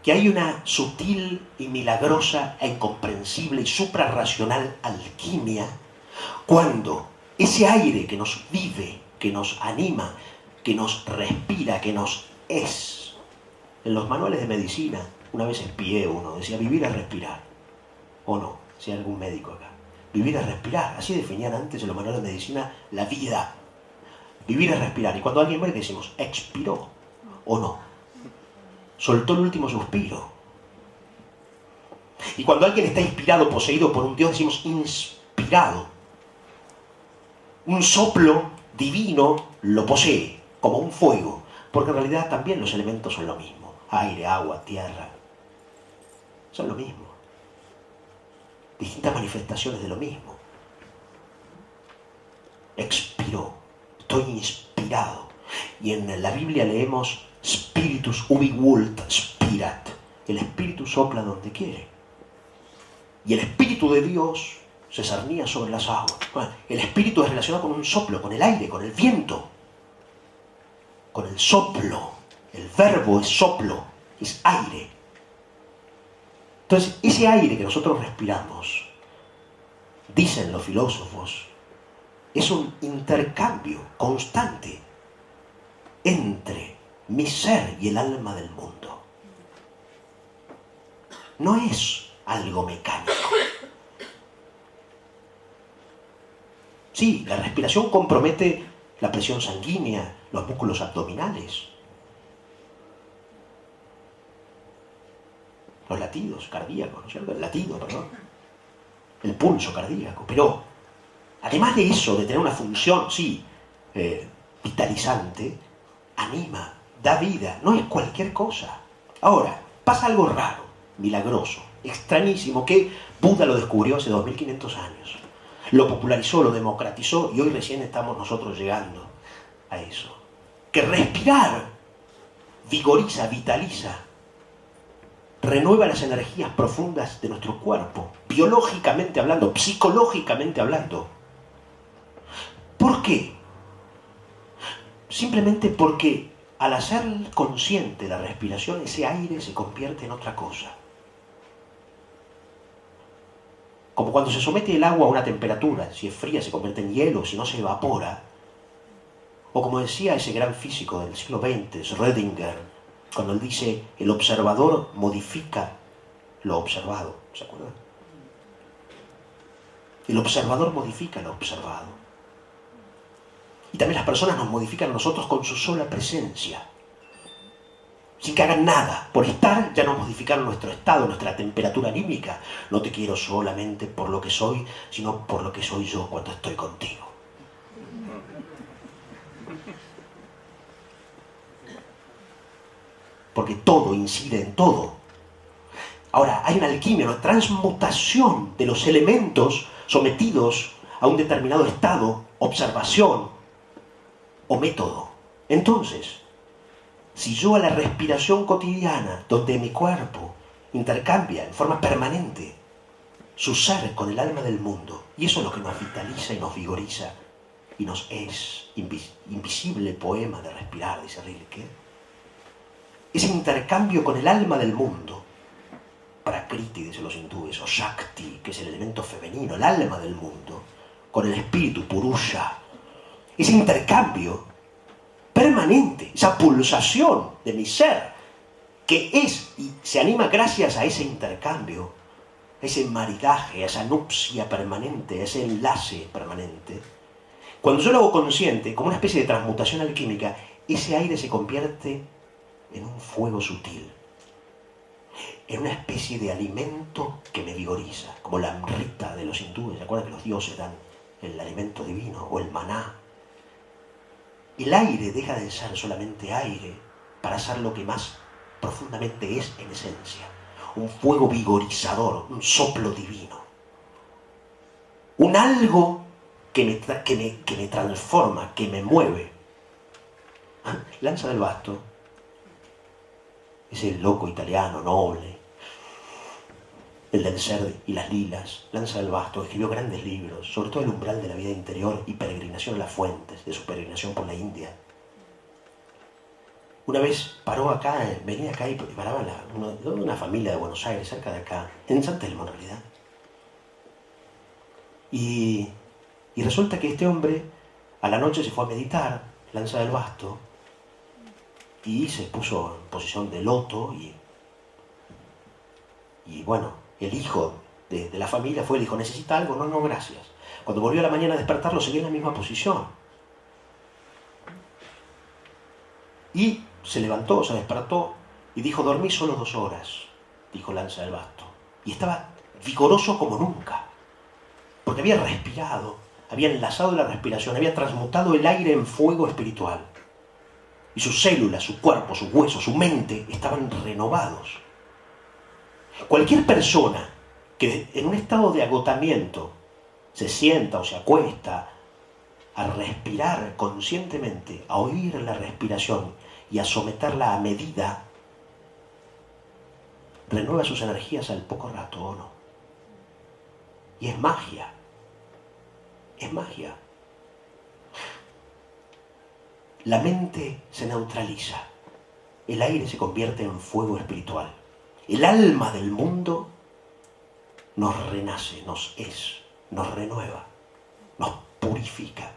Que hay una sutil y milagrosa e incomprensible y suprarracional alquimia cuando ese aire que nos vive, que nos anima, que nos respira, que nos es. En los manuales de medicina, una vez espié uno, decía vivir es respirar. O no, si hay algún médico acá. Vivir es respirar. Así definían antes en los manuales de medicina la vida. Vivir es respirar. Y cuando alguien muere decimos, expiró. O no. Soltó el último suspiro. Y cuando alguien está inspirado, poseído por un Dios, decimos inspirado. Un soplo divino lo posee, como un fuego. Porque en realidad también los elementos son lo mismo. Aire, agua, tierra. Son lo mismo. Distintas manifestaciones de lo mismo. Expiró. Estoy inspirado. Y en la Biblia leemos Spiritus ubi vult spirat. El espíritu sopla donde quiere. Y el espíritu de Dios se cernía sobre las aguas. Bueno, el espíritu es relacionado con un soplo, con el aire, con el viento. Con el soplo. El verbo es soplo, es aire. Entonces, ese aire que nosotros respiramos, dicen los filósofos, es un intercambio constante entre mi ser y el alma del mundo. No es algo mecánico. Sí, la respiración compromete la presión sanguínea, los músculos abdominales, los latidos cardíacos, ¿no es cierto? El latido, perdón. El pulso cardíaco. Pero, además de eso, de tener una función, sí, vitalizante, anima, da vida, no es cualquier cosa. Ahora, pasa algo raro, milagroso, extrañísimo, que Buda lo descubrió hace 2500 años. Lo popularizó, lo democratizó y hoy recién estamos nosotros llegando a eso. Que respirar vigoriza, vitaliza, renueva las energías profundas de nuestro cuerpo, biológicamente hablando, psicológicamente hablando. ¿Por qué? Simplemente porque al hacer consciente la respiración, ese aire se convierte en otra cosa. Como cuando se somete el agua a una temperatura, si es fría se convierte en hielo, si no se evapora. O como decía ese gran físico del siglo XX, Schrödinger, cuando él dice, el observador modifica lo observado. ¿Se acuerdan? El observador modifica lo observado. Y también las personas nos modifican a nosotros con su sola presencia. Sin que hagan nada. Por estar ya nos modificaron nuestro estado, nuestra temperatura anímica. No te quiero solamente por lo que soy, sino por lo que soy yo cuando estoy contigo. Porque todo incide en todo. Ahora, hay una alquimia, una transmutación de los elementos sometidos a un determinado estado, observación o método. Entonces, Si yo a la respiración cotidiana, donde mi cuerpo intercambia en forma permanente su ser con el alma del mundo, y eso es lo que nos vitaliza y nos vigoriza, y nos es invisible poema de respirar, dice Rilke, ese intercambio con el alma del mundo, Prakriti, dicen los hindúes, o Shakti, que es el elemento femenino, el alma del mundo, con el espíritu, Purusha, ese intercambio permanente, esa pulsación de mi ser, que es y se anima gracias a ese intercambio, a ese maridaje, a esa nupcia permanente, a ese enlace permanente. Cuando yo lo hago consciente, como una especie de transmutación alquímica, ese aire se convierte en un fuego sutil, en una especie de alimento que me vigoriza, como la amrita de los hindúes. ¿Se acuerdan que los dioses dan el alimento divino o el maná? El aire deja de ser solamente aire para ser lo que más profundamente es en esencia. Un fuego vigorizador, un soplo divino. Un algo que me transforma, que me mueve. Lanza del Basto, ese loco italiano noble, el del ser y las lilas, Lanza del Basto, escribió grandes libros, sobre todo El umbral de la vida interior y Peregrinación a las fuentes, de su peregrinación por la India. Una vez paró acá, venía acá y paraba una familia de Buenos Aires, cerca de acá, en San Telmo en realidad. Y resulta que este hombre a la noche se fue a meditar, Lanza del Basto, y se puso en posición de loto y bueno, el hijo de la familia fue y dijo, ¿necesita algo? No, gracias. Cuando volvió a la mañana a despertarlo, seguía en la misma posición. Y se levantó, se despertó y dijo, dormí solo 2 horas, dijo Lanza del Basto. Y estaba vigoroso como nunca, porque había respirado, había enlazado la respiración, había transmutado el aire en fuego espiritual. Y sus células, su cuerpo, sus huesos, su mente estaban renovados. Cualquier persona que en un estado de agotamiento se sienta o se acuesta a respirar conscientemente, a oír la respiración y a someterla a medida, renueva sus energías al poco rato, ¿o no? Y es magia. Es magia. La mente se neutraliza. El aire se convierte en fuego espiritual. El alma del mundo nos renace, nos renueva, nos purifica.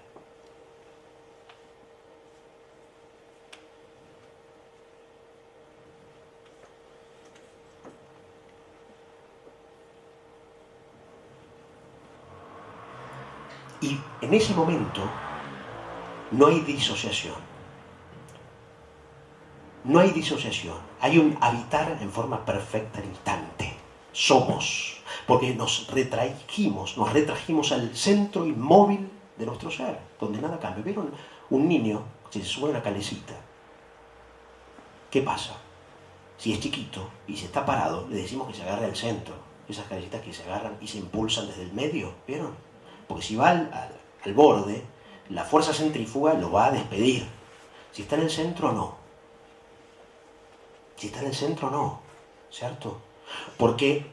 Y en ese momento no hay disociación. No hay disociación. Hay un habitar en forma perfecta al instante. Somos. Porque nos retrajimos al centro inmóvil de nuestro ser, donde nada cambia. ¿Vieron un niño que se sube a una calecita? ¿Qué pasa? Si es chiquito y se está parado, le decimos que se agarre al centro. Esas calecitas que se agarran y se impulsan desde el medio, ¿vieron? Porque si va al borde, la fuerza centrífuga lo va a despedir. Si está en el centro, no. Si está en el centro, no. ¿Cierto? Porque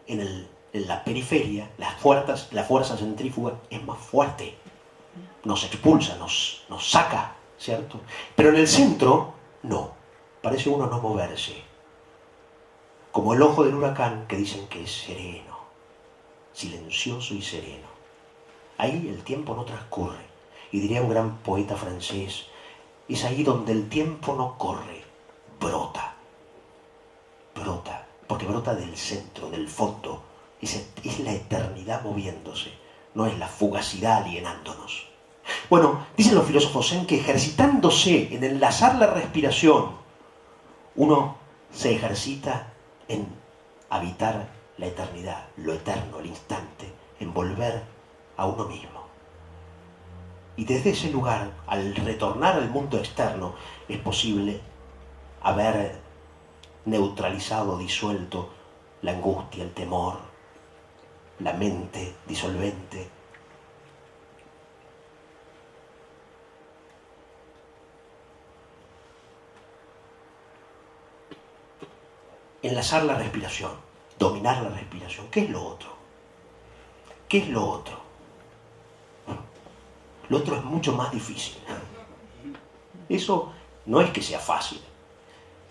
en la periferia, la fuerza centrífuga es más fuerte. Nos expulsa, nos saca, ¿cierto? Pero en el centro, no. Parece uno no moverse. Como el ojo del huracán que dicen que es sereno, silencioso y sereno. Ahí el tiempo no transcurre. Y diría un gran poeta francés, es ahí donde el tiempo no corre, brota. Brota, porque brota del centro, del fondo. Es la eternidad moviéndose, no es la fugacidad alienándonos. Bueno, dicen los filósofos zen que ejercitándose en enlazar la respiración, uno se ejercita en habitar la eternidad, lo eterno, el instante, en volver a uno mismo. Y desde ese lugar, al retornar al mundo externo, es posible haber neutralizado, disuelto la angustia, el temor, la mente disolvente. enlazar la respiración, dominar la respiración. ¿Qué es lo otro? ¿Qué es lo otro? Lo otro es mucho más difícil. Eso no es que sea fácil,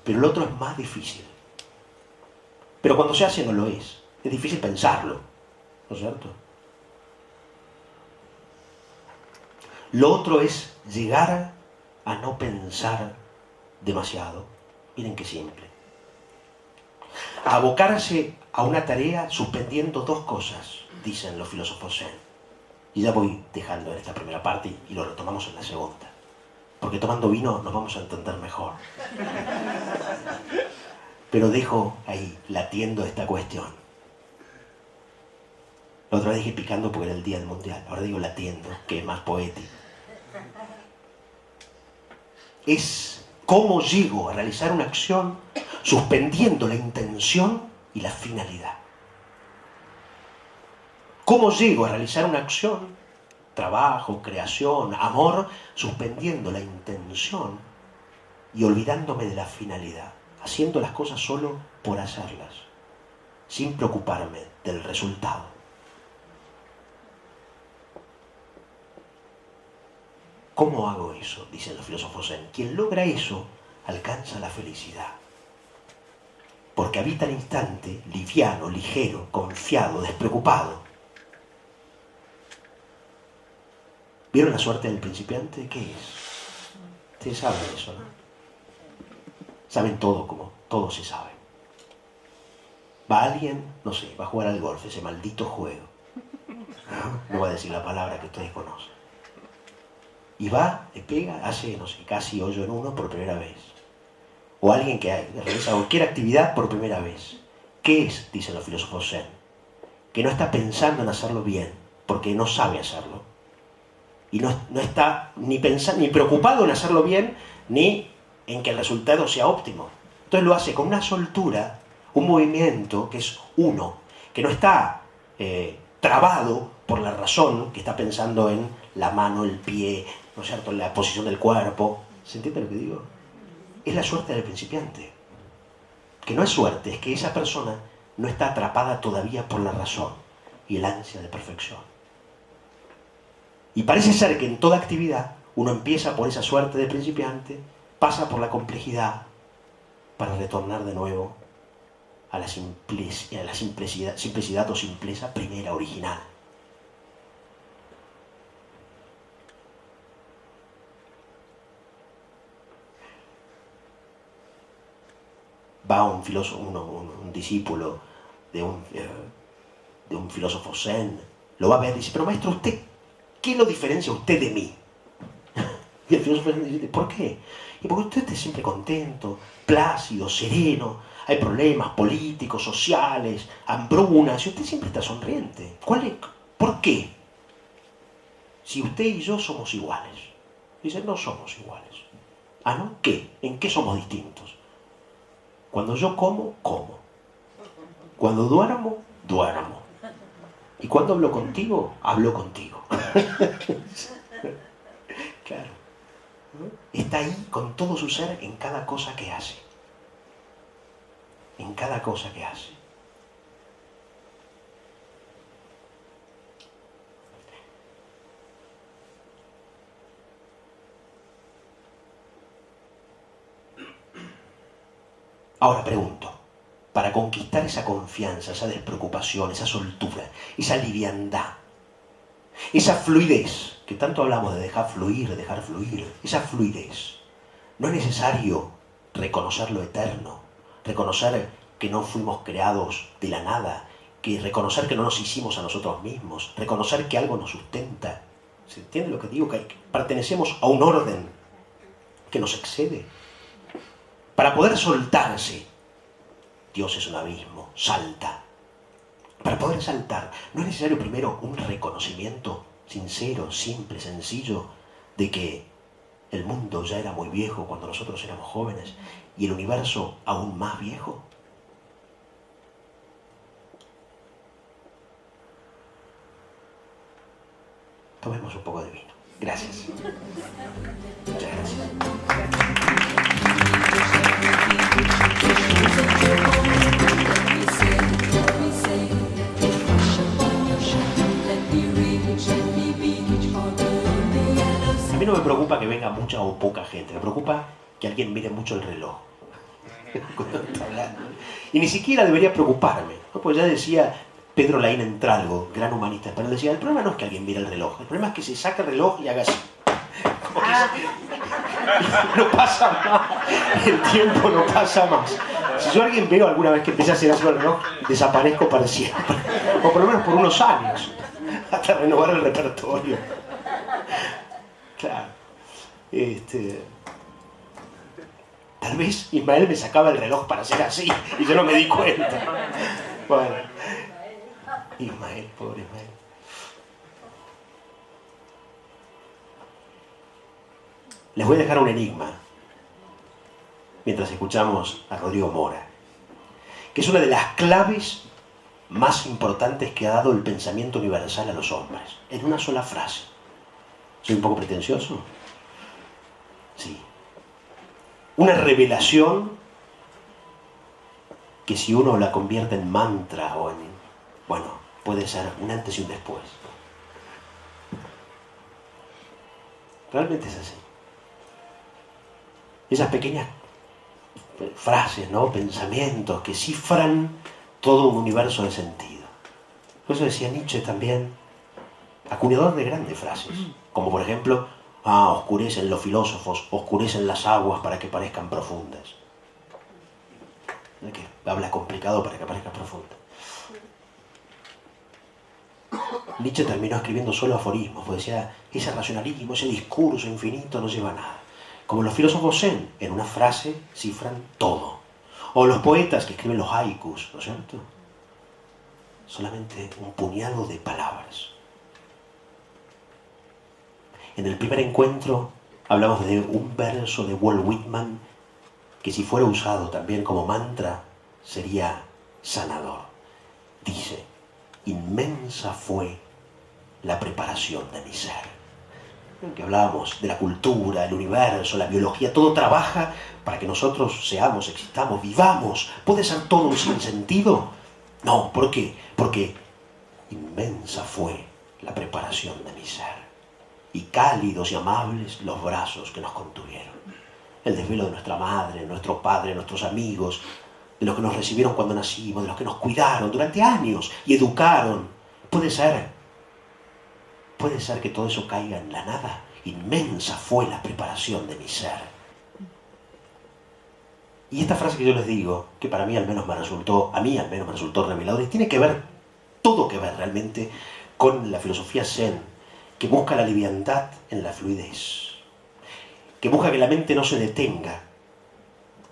pero lo otro es más difícil. Pero cuando se hace no lo es. Es difícil pensarlo, ¿no es cierto? Lo otro es llegar a no pensar demasiado. Miren qué simple. A abocarse a una tarea suspendiendo dos cosas, dicen los filósofos zen. Y ya voy dejando en esta primera parte y lo retomamos en la segunda. Porque tomando vino nos vamos a entender mejor. Pero dejo ahí, latiendo esta cuestión. La otra vez dije picando porque era el día del mundial. Ahora digo latiendo, que es más poético. Es cómo llego a realizar una acción suspendiendo la intención y la finalidad. ¿Cómo llego a realizar una acción, trabajo, creación, amor, suspendiendo la intención y olvidándome de la finalidad? Haciendo las cosas solo por hacerlas, sin preocuparme del resultado. ¿Cómo hago eso? Dicen los filósofos zen. Quien logra eso alcanza la felicidad. Porque habita el instante liviano, ligero, confiado, despreocupado. ¿Vieron la suerte del principiante? ¿Qué es? Ustedes saben eso, ¿no? Saben todo, como todo se sabe. Va alguien, no sé, va a jugar al golf, ese maldito juego. No voy a decir la palabra que ustedes conocen. Y va, le pega, hace, no sé, casi hoyo en uno por primera vez. O alguien que realiza cualquier actividad por primera vez. ¿Qué es? Dicen los filósofos zen. Que no está pensando en hacerlo bien, porque no sabe hacerlo. Y no está ni pensando, ni preocupado en hacerlo bien, ni en que el resultado sea óptimo. Entonces lo hace con una soltura, un movimiento que es uno, que no está trabado por la razón, que está pensando en la mano, el pie, ¿no es cierto?, la posición del cuerpo. ¿Se entiende lo que digo? Es la suerte del principiante. Que no es suerte, es que esa persona no está atrapada todavía por la razón y el ansia de perfección. Y parece ser que en toda actividad uno empieza por esa suerte de principiante, pasa por la complejidad para retornar de nuevo a la simplicidad o simpleza primera, original. Va un filósofo, un discípulo de un filósofo zen, lo va a ver y dice, pero maestro, ¿usted qué lo diferencia a usted de mí? Y el filósofo dice, ¿por qué? Y porque usted está siempre contento, plácido, sereno, hay problemas políticos, sociales, hambrunas, y usted siempre está sonriente. ¿Por qué? Si usted y yo somos iguales. Dice, no somos iguales. ¿Ah, no? ¿Qué? ¿En qué somos distintos? Cuando yo como, como. Cuando duermo, duermo. Y cuando hablo contigo, hablo contigo. Claro. Está ahí con todo su ser en cada cosa que hace. En cada cosa que hace. Ahora pregunto, para conquistar esa confianza, esa despreocupación, esa soltura, esa liviandad, esa fluidez, que tanto hablamos de dejar fluir, esa fluidez, no es necesario reconocer lo eterno, reconocer que no fuimos creados de la nada, que reconocer que no nos hicimos a nosotros mismos, reconocer que algo nos sustenta. ¿Se entiende lo que digo? Que pertenecemos a un orden que nos excede. Para poder soltarse, Dios es un abismo, salta. Para poder saltar, no es necesario primero un reconocimiento sincero, simple, sencillo, de que el mundo ya era muy viejo cuando nosotros éramos jóvenes y el universo aún más viejo. Tomemos un poco de vino. Gracias. Muchas gracias. preocupa que venga mucha o poca gente, me preocupa que alguien mire mucho el reloj cuando está hablando. Y ni siquiera debería preocuparme, ¿no? Pues ya decía Pedro Laín Entralgo, gran humanista español, decía, el problema no es que alguien mire el reloj, el problema es que se saque el reloj y haga así. No pasa más, el tiempo no pasa más. Si yo a alguien veo alguna vez que empieza a hacer así el reloj, desaparezco para siempre, o por lo menos por unos años, hasta renovar el repertorio. Claro. Tal vez Ismael me sacaba el reloj para hacer así y yo no me di cuenta. Bueno, Ismael, pobre Ismael. Les voy a dejar un enigma mientras escuchamos a Rodrigo Mora, que es una de las claves más importantes que ha dado el pensamiento universal a los hombres, en una sola frase. ¿Soy un poco pretencioso? Sí. Una revelación que si uno la convierte en mantra o en... bueno, puede ser un antes y un después. Realmente es así. Esas pequeñas frases, ¿no? Pensamientos que cifran todo un universo de sentido. Por eso decía Nietzsche también, acuñador de grandes frases, como por ejemplo, oscurecen los filósofos, oscurecen las aguas para que parezcan profundas. Que habla complicado para que parezca profunda. Nietzsche terminó escribiendo solo aforismos, pues decía, ese racionalismo, ese discurso infinito no lleva a nada. Como los filósofos zen, en una frase cifran todo. O los poetas que escriben los haikus, ¿no es cierto? Solamente un puñado de palabras. En el primer encuentro hablamos de un verso de Walt Whitman que si fuera usado también como mantra sería sanador. Dice, inmensa fue la preparación de mi ser. Que hablábamos de la cultura, el universo, la biología, todo trabaja para que nosotros seamos, existamos, vivamos. ¿Puede ser todo un sinsentido? No, ¿por qué? Porque inmensa fue la preparación de mi ser. Y cálidos y amables los brazos que nos contuvieron. El desvelo de nuestra madre, nuestro padre, nuestros amigos, de los que nos recibieron cuando nacimos, de los que nos cuidaron durante años y educaron. Puede ser que todo eso caiga en la nada. Inmensa fue la preparación de mi ser. Y esta frase que yo les digo, que para mí al menos me resultó reveladora, y tiene que ver, todo que ver realmente, con la filosofía zen, que busca la liviandad en la fluidez, que busca que la mente no se detenga,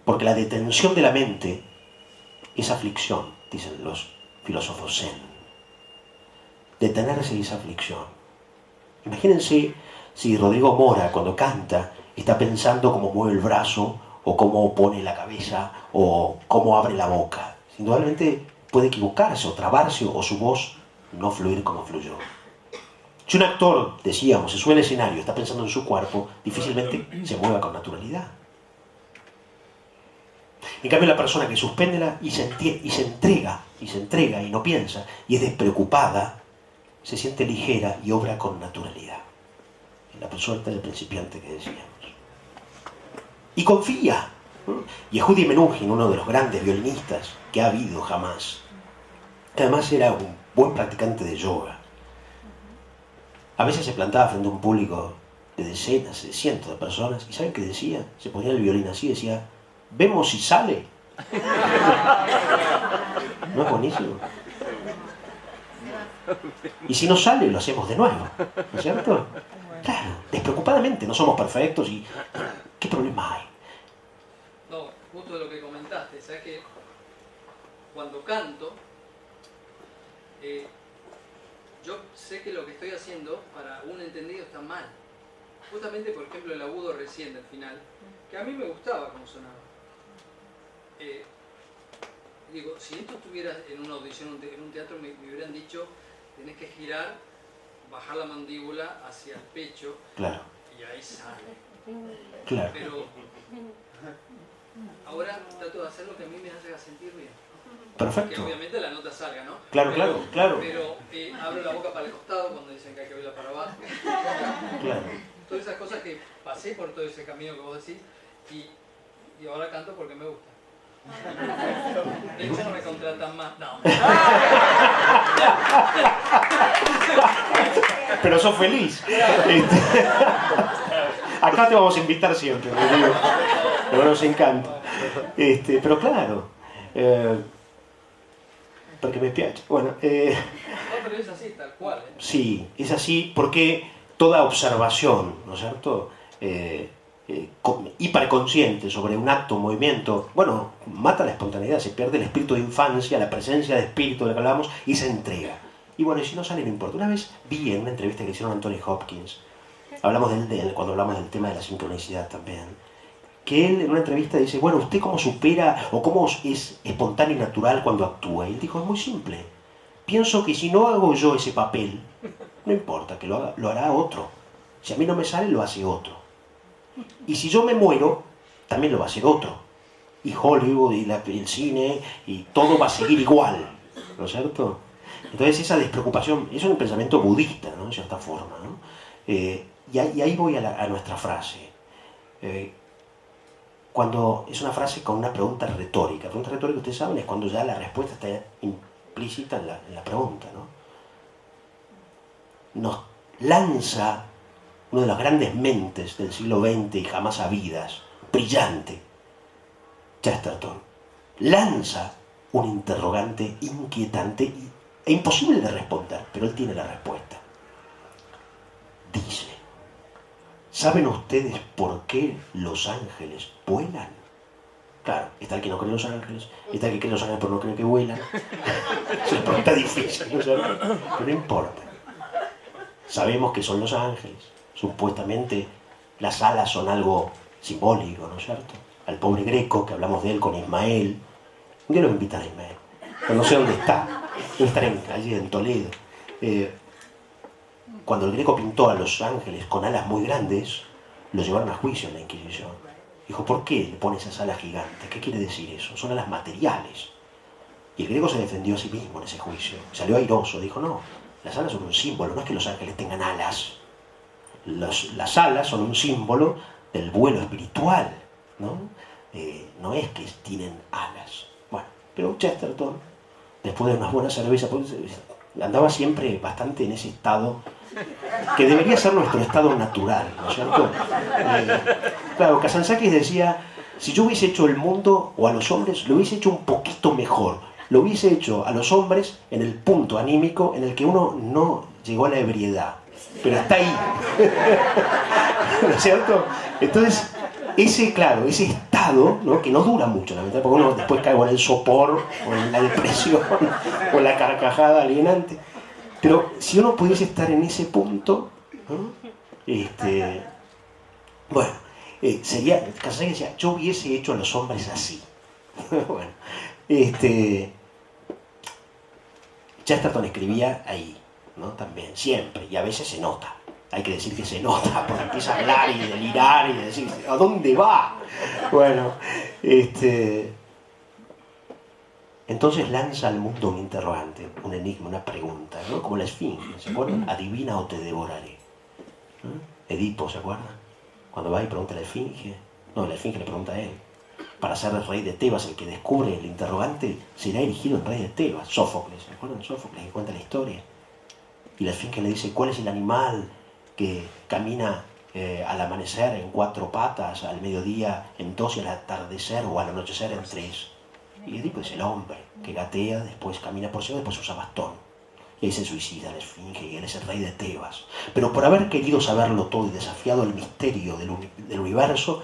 porque la detención de la mente es aflicción, dicen los filósofos zen. Detenerse es aflicción. Imagínense si Rodrigo Mora, cuando canta, está pensando cómo mueve el brazo, o cómo pone la cabeza, o cómo abre la boca. Indudablemente puede equivocarse, o trabarse, o su voz no fluir como fluyó. Si un actor, decíamos, se sube al escenario, está pensando en su cuerpo, difícilmente se mueva con naturalidad. En cambio, la persona que suspende y se entrega y no piensa, y es despreocupada, se siente ligera y obra con naturalidad. La suerte del principiante que decíamos. Y confía. Yehudi Menuhin, uno de los grandes violinistas que ha habido jamás, que además era un buen practicante de yoga, a veces se plantaba frente a un público de decenas, de cientos de personas, y ¿saben qué decía? Se ponía el violín así y decía, vemos si sale. ¿No es buenísimo? Y si no sale, lo hacemos de nuevo, ¿no es cierto? Claro, despreocupadamente, no somos perfectos y... ¿qué problema hay? No, justo de lo que comentaste, ¿sabes que cuando canto, yo sé que lo que estoy haciendo para un entendido está mal? Justamente, por ejemplo, el agudo recién del final, que a mí me gustaba cómo sonaba. Digo, si esto estuviera en una audición, en un teatro, me hubieran dicho, tenés que girar, bajar la mandíbula hacia el pecho, claro, y ahí sale. Claro. Pero ahora trato de hacer lo que a mí me haga sentir bien. Perfecto. Que obviamente la nota salga, ¿no? Claro, claro. Pero abro la boca para el costado cuando dicen que hay que abrirla para abajo. Claro. todas esas cosas que pasé por todo ese camino que vos decís y ahora canto porque me gusta. De hecho no me contratan más. No. Pero sos feliz. Acá te vamos a invitar siempre, pero nos encanta. Pero claro, porque me piace. Bueno, No, pero es así, tal cual. sí, es así porque toda observación, ¿no es cierto? Hiperconsciente sobre un acto, un movimiento, bueno, mata la espontaneidad, se pierde el espíritu de infancia, la presencia de espíritu de la que hablamos y se entrega. Y bueno, y si no sale, no importa. Una vez vi en una entrevista que hicieron a Anthony Hopkins, hablamos cuando hablamos del tema de la sincronicidad también, que él en una entrevista dice, bueno, ¿usted cómo supera o cómo es espontáneo y natural cuando actúa? Y él dijo, es muy simple. Pienso que si no hago yo ese papel, no importa, que lo hará otro. Si a mí no me sale, lo hace otro. Y si yo me muero, también lo va a hacer otro. Y Hollywood, y el cine, y todo va a seguir igual, ¿no es cierto? Entonces esa despreocupación, eso es un pensamiento budista, ¿no? De cierta forma, ¿no? Y ahí voy a nuestra frase. Cuando es una frase con una pregunta retórica. La pregunta retórica, ustedes saben, es cuando ya la respuesta está implícita en la pregunta, ¿no? Nos lanza una de las grandes mentes del siglo XX y jamás habidas, brillante, Chesterton, lanza un interrogante inquietante e imposible de responder, pero él tiene la respuesta. Dice, ¿saben ustedes por qué los ángeles vuelan? Claro, está el que no cree en los ángeles, está el que cree en los ángeles pero no cree que vuelan. Es una pregunta difícil, ¿no? Pero no importa. Sabemos que son los ángeles. Supuestamente las alas son algo simbólico, ¿no es cierto? Al pobre Greco, que hablamos de él con Ismael. Un día lo invitar a Ismael, pero no sé dónde está. Debe estar allí en Toledo. Cuando el Greco pintó a los ángeles con alas muy grandes, lo llevaron a juicio en la Inquisición. Dijo, ¿por qué le pone esas alas gigantes? ¿Qué quiere decir eso? Son alas materiales. Y el Greco se defendió a sí mismo en ese juicio. Salió airoso, dijo, no, las alas son un símbolo, no es que los ángeles tengan alas. Las alas son un símbolo del vuelo espiritual, ¿no? No es que tienen alas. Bueno, pero Chesterton, después de unas buenas cervezas, andaba siempre bastante en ese estado que debería ser nuestro estado natural, ¿no es cierto? Claro, Kazantzakis decía, si yo hubiese hecho el mundo o a los hombres, lo hubiese hecho un poquito mejor. Lo hubiese hecho a los hombres en el punto anímico en el que uno no llegó a la ebriedad, pero está ahí. ¿No es cierto? Entonces, ese estado, ¿no? Que no dura mucho, lamentablemente, porque uno después cae en el sopor, o en la depresión, o en la carcajada alienante. Pero si uno pudiese estar en ese punto, ¿no? Bueno, Kazantzakis decía, yo hubiese hecho a los hombres así. Bueno, Chesterton escribía ahí, ¿no? También, siempre, y a veces se nota. Hay que decir que se nota, porque empieza a hablar y delirar y decir, ¿a dónde va? Bueno, entonces lanza al mundo un interrogante, un enigma, una pregunta, ¿no? Como la esfinge, ¿se acuerdan? Adivina o te devoraré. ¿No? Edipo, ¿se acuerdan? Cuando va y pregunta a la esfinge, no, la esfinge le pregunta a él. Para ser el rey de Tebas, el que descubre el interrogante, será erigido el rey de Tebas. Sófocles, ¿se acuerdan? Sófocles, que cuenta la historia. Y la esfinge le dice, ¿cuál es el animal que camina al amanecer en 4 patas, al mediodía en 2 y al atardecer o al anochecer en 3? Y Edipo es el hombre que gatea, después camina por cielo, después usa bastón. Y ahí se suicida la esfinge y él es el rey de Tebas. Pero por haber querido saberlo todo y desafiado el misterio del universo,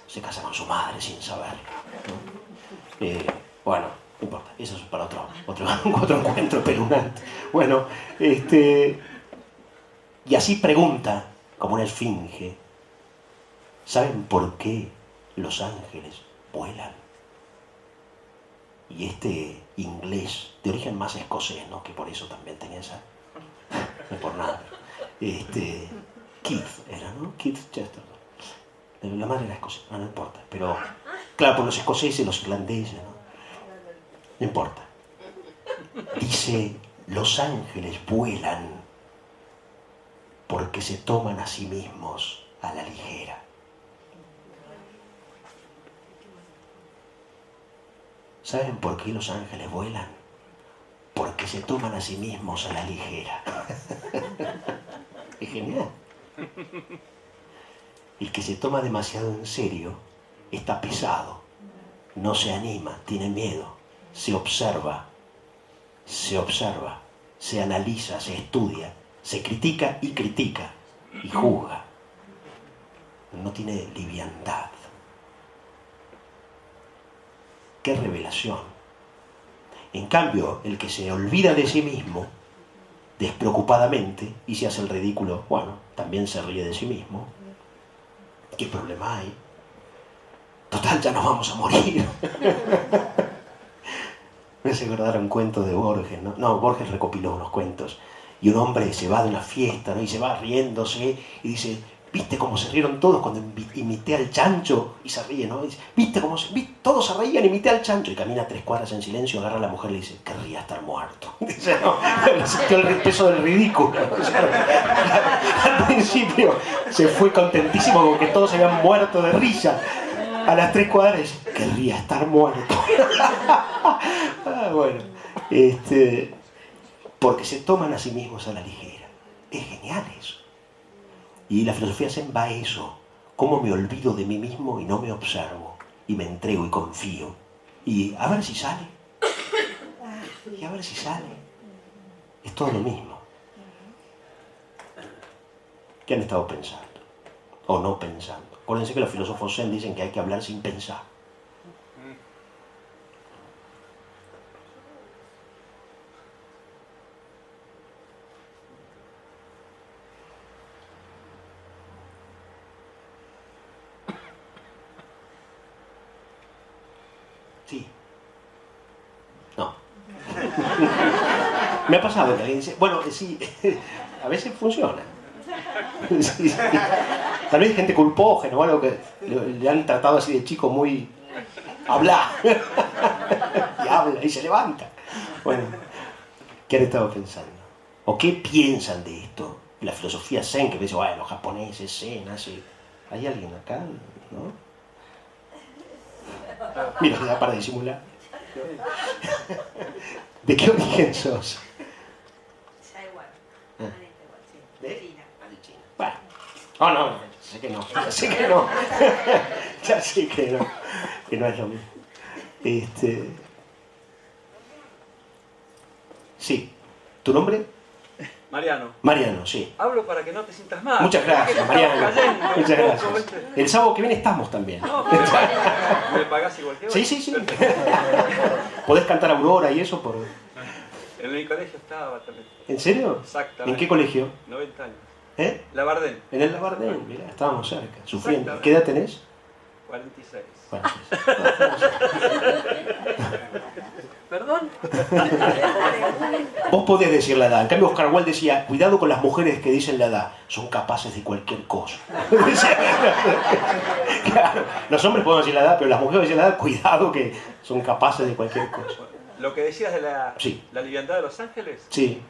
se casa con su madre sin saberlo, ¿no? Bueno, no importa, eso es para otro encuentro pelunante. Bueno, y así pregunta, como una esfinge, ¿saben por qué los ángeles vuelan? Y este inglés, de origen más escocés, ¿no? Que por eso también tenía esa... No por nada. Keith era, ¿no? Keith Chesterton. La madre era escocesa, no importa. Pero, claro, por los escoceses, los irlandeses, ¿no? No importa. Dice, los ángeles vuelan porque se toman a sí mismos a la ligera. ¿Saben por qué los ángeles vuelan? Porque se toman a sí mismos a la ligera. Es genial. El que se toma demasiado en serio está pesado, no se anima, tiene miedo, se observa, se analiza, se estudia, se critica y juzga. No tiene liviandad. ¡Qué revelación! En cambio, el que se olvida de sí mismo despreocupadamente y se hace el ridículo, bueno, también se ríe de sí mismo. ¿Qué problema hay? Total, ya nos vamos a morir. Me hace acordar un cuento de Borges, ¿no? No, Borges recopiló unos cuentos. Y un hombre se va de una fiesta, ¿no? Y se va riéndose y dice, ¿viste cómo se rieron todos cuando imité al chancho? Y se ríe, ¿no? Y dice, ¿viste cómo todos se reían, imité al chancho? Y camina 3 cuadras en silencio, agarra a la mujer y le dice, querría estar muerto. Dice, no, le sintió el peso del ridículo. O sea, al principio se fue contentísimo porque todos se habían muerto de risa. A las 3 cuadras dice, querría estar muerto. Bueno, porque se toman a sí mismos a la ligera. Es genial eso. Y la filosofía Zen va a eso. Cómo me olvido de mí mismo y no me observo. Y me entrego y confío. Y a ver si sale. Y a ver si sale. Es todo lo mismo. ¿Qué han estado pensando? O no pensando. Acuérdense que los filósofos Zen dicen que hay que hablar sin pensar. Sí. No. Me ha pasado que alguien dice, bueno, sí, a veces funciona. Sí, sí. Tal vez gente culpógena o algo que le han tratado así de chico muy... Habla. Y habla y se levanta. Bueno, ¿qué han estado pensando? ¿O qué piensan de esto? La filosofía Zen, que dice, bueno, los japoneses, Zen, así. ¿Hay alguien acá? ¿No? Mira, ya para disimular. ¿De qué origen sos? Ya igual. ¿De? China. De China. Bueno. Oh, no, sé que no. Ya sé que no. Ya sé que no. Que no es lo mismo. Sí. ¿Tu nombre? Mariano. Mariano, sí. Hablo para que no te sientas mal. Muchas gracias, Mariano. Muchas gracias. ¿Viste? El sábado que viene estamos también. No, me pagás igual que hoy. Sí, sí, sí. ¿Podés cantar Aurora y eso? En mi colegio estaba también. ¿En serio? Exactamente. ¿En qué colegio? 90 años. ¿Eh? Labardén. En el Labardén, mirá, estábamos cerca, sufriendo. ¿Qué edad tenés? 46. 46. ¿Perdón? Vos podés decir la edad. En cambio, Oscar Wilde decía, cuidado con las mujeres que dicen la edad, son capaces de cualquier cosa. Claro, los hombres pueden decir la edad, pero las mujeres dicen la edad, cuidado que son capaces de cualquier cosa. Lo que decías de Sí. la liviandad de los ángeles, Sí.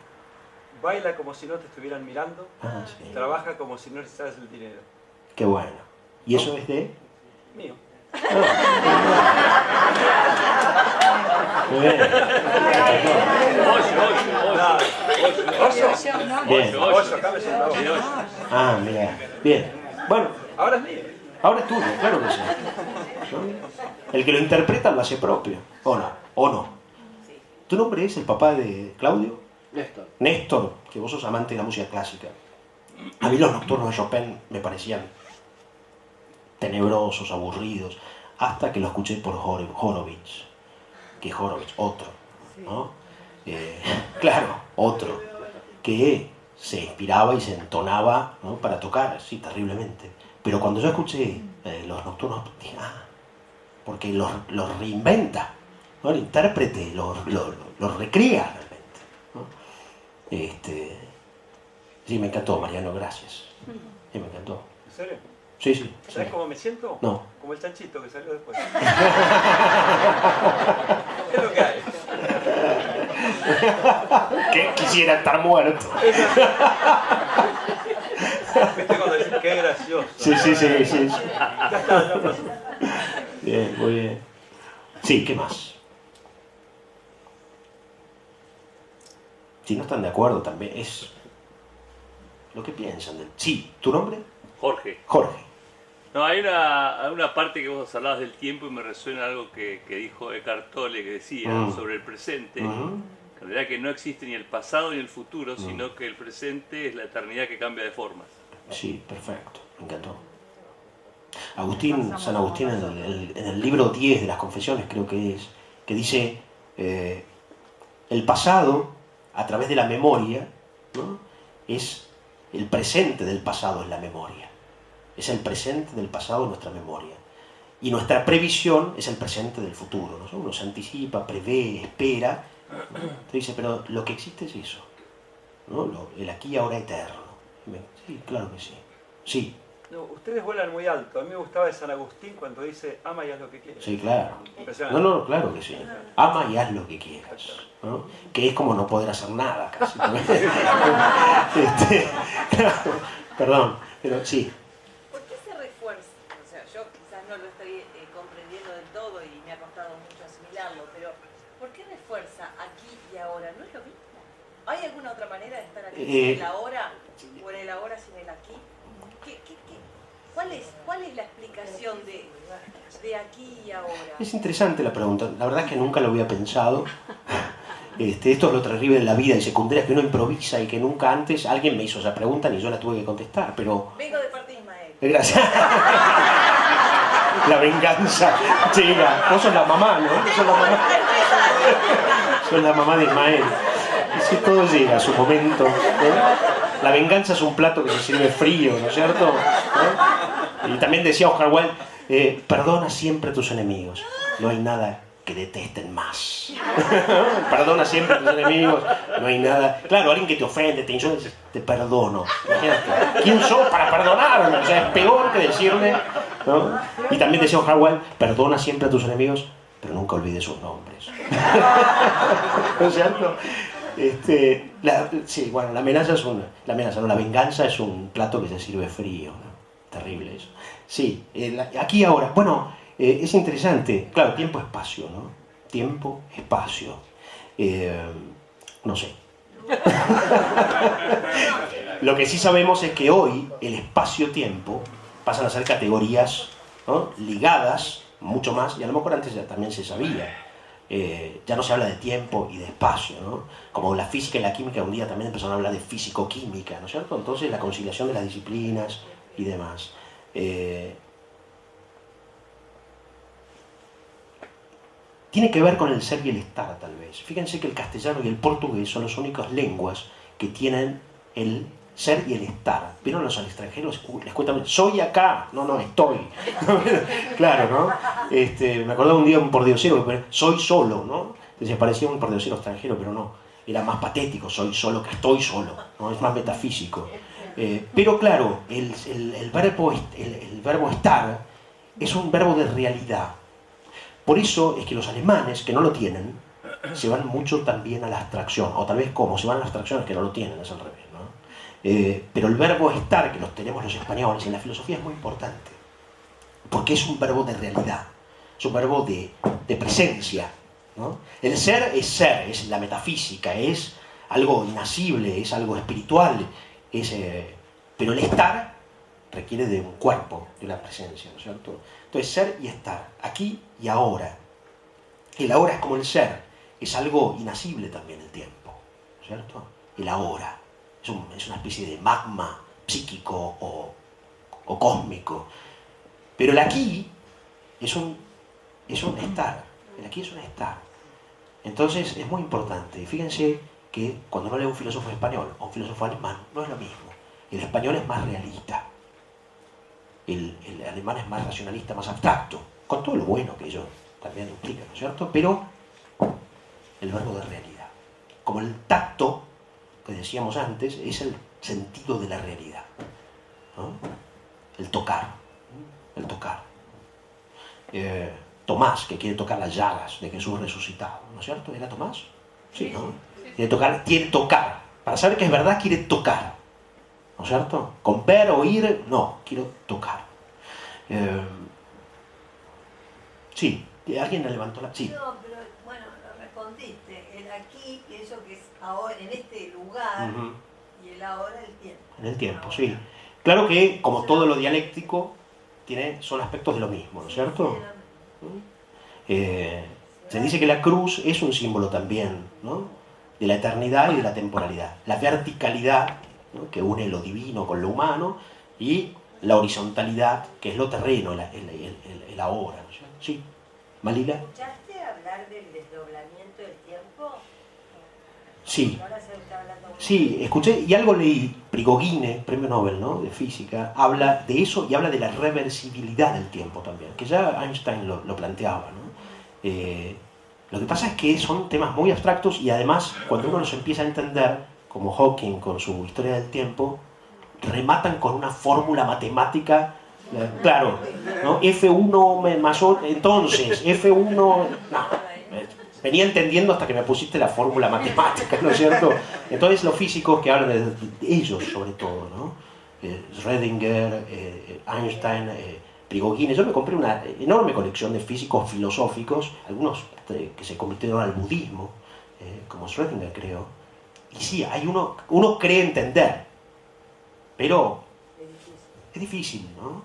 baila como si no te estuvieran mirando, Ah, sí. trabaja como si no necesitaras el dinero. Qué bueno. ¿Y eso es de...? Mío. Muy bien. Bien. Oso, acá me sentado. Ah, mira. Bien. Bueno, Ahora es mío. ahora es tuyo, claro que sí. ¿No? El que lo interpreta lo hace propio. ¿O no? ¿O no? ¿Tu nombre es el papá de Claudio? Néstor. Néstor, que vos sos amante de la música clásica. A mí los nocturnos de Chopin me parecían tenebrosos, aburridos, hasta que lo escuché por Horowitz. Que Horowitz, otro, ¿no? Claro, otro, que se inspiraba y se entonaba, ¿no?, para tocar, sí, terriblemente. Pero cuando yo escuché los nocturnos, dije, porque los reinventa, ¿no? El intérprete los recrea realmente, ¿no? Sí, me encantó, Mariano, gracias. Sí, me encantó. ¿En serio? Sí, sí. ¿Sabes Sí. cómo me siento? No. Como el chanchito que salió después. Es lo que hay. Que quisiera estar muerto. ¿Viste cuando decís qué gracioso? Sí. Ya está, ya pasó. Bien, muy bien. Sí, ¿qué más? Si no están de acuerdo también es lo que piensan del... Sí, ¿tu nombre? Jorge. Jorge. No, hay una parte que vos hablabas del tiempo y me resuena algo que dijo Eckhart Tolle, que decía sobre el presente. Ujú. En realidad que no existe ni el pasado ni el futuro, sino que el presente es la eternidad que cambia de formas. Sí, perfecto, me encantó. San Agustín en el libro 10 de las Confesiones creo que es, que dice el pasado a través de la memoria, ¿no? Es el presente del pasado, es la memoria. Es el presente del pasado en nuestra memoria. Y nuestra previsión es el presente del futuro, ¿no? Uno se anticipa, prevé, espera. Te dice, pero lo que existe es eso, ¿no? El aquí y ahora eterno. Sí, claro que sí. Sí, No, ustedes vuelan muy alto. A mí me gustaba de San Agustín cuando dice, ama y haz lo que quieras. sí, claro. Impresionante. No, claro que sí. Ama y haz lo que quieras, ¿no? Que es como no poder hacer nada casi. Claro, perdón, pero sí. ¿Por qué se refuerza? O sea, yo quizás no lo estoy comprendiendo del todo y me ha costado mucho asimilarlo, pero ¿por qué refuerza aquí y ahora? ¿No es lo mismo? ¿Hay alguna otra manera de estar aquí sin el ahora o en el ahora sin el aquí? ¿Cuál es la explicación de aquí y ahora? Es interesante la pregunta. La verdad es que nunca lo había pensado. Esto es lo terrible de la vida y secundaria, que uno improvisa y que nunca antes alguien me hizo esa pregunta ni yo la tuve que contestar, pero... Vengo de parte de Ismael. Gracias. La venganza. Chica, vos sos la mamá, ¿no? Sos la mamá. Sos la mamá de Ismael. Así todo llega a su momento, ¿no? La venganza es un plato que se sirve frío, ¿no es cierto? ¿No? Y también decía Oscar Wilde, perdona siempre a tus enemigos. No hay nada que detesten más. Perdona siempre a tus enemigos. No hay nada... Claro, alguien que te ofende, te insulta, te perdono. Imagínate. ¿Quién sos para perdonarme? O sea, es peor que decirle, ¿no? Y también decía Oscar Wilde, perdona siempre a tus enemigos, pero nunca olvides sus nombres. ¿No es cierto? Sí, bueno, la venganza es un plato que se sirve frío, ¿no? Terrible eso. Sí, aquí ahora, bueno, es interesante, claro, tiempo-espacio, ¿no? Tiempo-espacio. No sé. Lo que sí sabemos es que hoy el espacio-tiempo pasan a ser categorías, ¿no? Ligadas mucho más, y a lo mejor antes ya también se sabía. Ya no se habla de tiempo y de espacio, ¿no? Como la física y la química un día también empezaron a hablar de físico-química, ¿no es cierto? Entonces la conciliación de las disciplinas y demás. Tiene que ver con el ser y el estar, tal vez. Fíjense que el castellano y el portugués son las únicas lenguas que tienen el ser y el estar. ¿Vieron los extranjeros? Les cuentan, soy acá. No, estoy. Claro, ¿no? Me acordaba un día un pordiosero que ponía, soy solo, ¿no? Entonces parecía un pordiosero extranjero, pero no. Era más patético, soy solo que estoy solo, ¿no? Es más metafísico. Pero claro, el verbo estar es un verbo de realidad. Por eso es que los alemanes, que no lo tienen, se van mucho también a la abstracción, o tal vez como se van a las abstracciones que no lo tienen, es al revés, ¿no? Pero el verbo estar, que los tenemos los españoles, en la filosofía es muy importante, porque es un verbo de realidad, es un verbo de presencia, ¿no? El ser, es la metafísica, es algo inasible, es algo espiritual, pero el estar requiere de un cuerpo, de una presencia, ¿no es cierto? Entonces, ser y estar, aquí y ahora. El ahora es como el ser, es algo inasible también el tiempo, ¿no es cierto? El ahora es una especie de magma psíquico o cósmico. Pero el aquí es un estar, el aquí es un estar. Entonces, es muy importante. Fíjense que cuando uno lee a un filósofo español o un filósofo alemán, no es lo mismo. El español es más realista. El alemán es más racionalista, más abstracto, con todo lo bueno que ello también implica, ¿no es cierto? Pero el verbo de realidad. Como el tacto, que decíamos antes, es el sentido de la realidad, ¿no? El tocar. Tomás, que quiere tocar las llagas de Jesús resucitado, ¿no es cierto? ¿Era Tomás? Sí, ¿no? Quiere tocar. Para saber que es verdad, quiere tocar. ¿no es cierto? Con ver, oír, no, quiero tocar. Sí, ¿alguien le levantó la...? Sí. No, pero bueno, lo respondiste. El aquí, pienso que es ahora, en este lugar, y el ahora, el tiempo. En el tiempo, ahora. sí. Claro que, como todo lo dialéctico, son aspectos de lo mismo, ¿no es cierto? Se dice que la cruz es un símbolo también, ¿no?, de la eternidad y de la temporalidad. La verticalidad, ¿no?, que une lo divino con lo humano, y la horizontalidad, que es lo terreno, el ahora, ¿no es cierto? Sí. Malila. ¿Escuchaste hablar del desdoblamiento del tiempo? Sí. Ahora se está hablando mucho. Sí, escuché y algo leí. Prigogine, premio Nobel, ¿no?, de física, habla de eso y habla de la reversibilidad del tiempo también, que ya Einstein lo planteaba, ¿no? Lo que pasa es que son temas muy abstractos y además, cuando uno los empieza a entender, como Hawking con su historia del tiempo, rematan con una fórmula matemática, claro, ¿no? F1 más O, entonces, F1, no, venía entendiendo hasta que me pusiste la fórmula matemática, ¿no es cierto? Entonces los físicos que hablan de ellos sobre todo, ¿no? Schrödinger, Einstein, Prigogine. Yo me compré una enorme colección de físicos filosóficos, algunos que se convirtieron al budismo, como Schrödinger creo. Y sí, hay uno cree entender, pero es difícil, ¿no?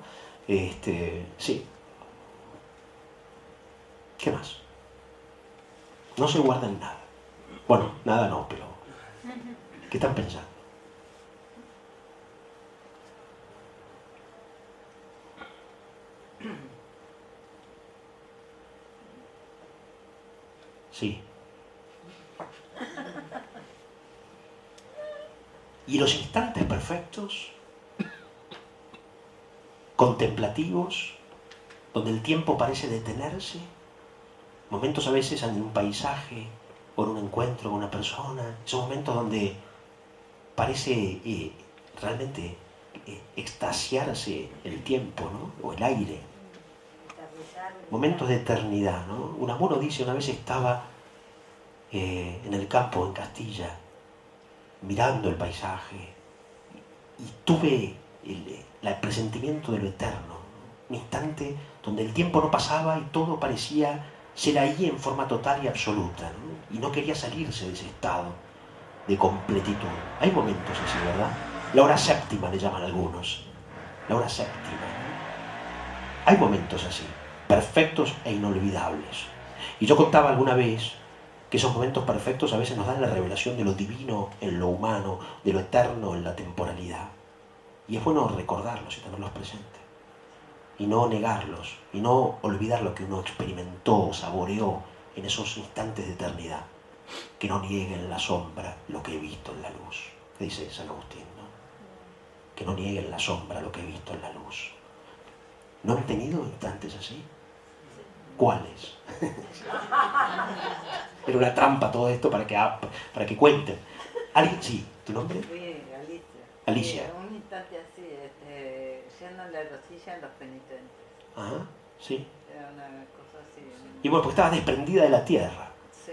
Sí. ¿Qué más? No se guardan nada. Bueno, nada no, pero ¿qué están pensando? Sí. Y los instantes perfectos, contemplativos, donde el tiempo parece detenerse, momentos a veces en un paisaje o en un encuentro con una persona, esos momentos donde parece realmente extasiarse el tiempo, ¿no?, o el aire. Momentos de eternidad, ¿no? Unamuno dice, una vez estaba en el campo en Castilla, mirando el paisaje, y tuve el presentimiento de lo eterno, ¿no? Un instante donde el tiempo no pasaba y todo parecía ser ahí en forma total y absoluta, ¿no? Y no quería salirse de ese estado de completitud. Hay momentos así, ¿verdad? La hora séptima le llaman algunos. La hora séptima, ¿no? Hay momentos así, perfectos e inolvidables. Y yo contaba alguna vez que esos momentos perfectos a veces nos dan la revelación de lo divino en lo humano, de lo eterno en la temporalidad. Y es bueno recordarlos y tenerlos presentes. Y no negarlos, y no olvidar lo que uno experimentó, saboreó en esos instantes de eternidad. Que no nieguen la sombra lo que he visto en la luz. ¿Qué dice San Agustín, no? Que no nieguen la sombra lo que he visto en la luz. ¿No han tenido instantes así? ¿Cuáles? Era una trampa todo esto para que cuenten. ¿Alguien? Sí, ¿tu nombre? Sí, Alicia. Alicia. Un instante así, yendo en la rosilla en los penitentes. Ajá, sí. Era una cosa así. Y bueno, pues estabas desprendida de la tierra, Sí.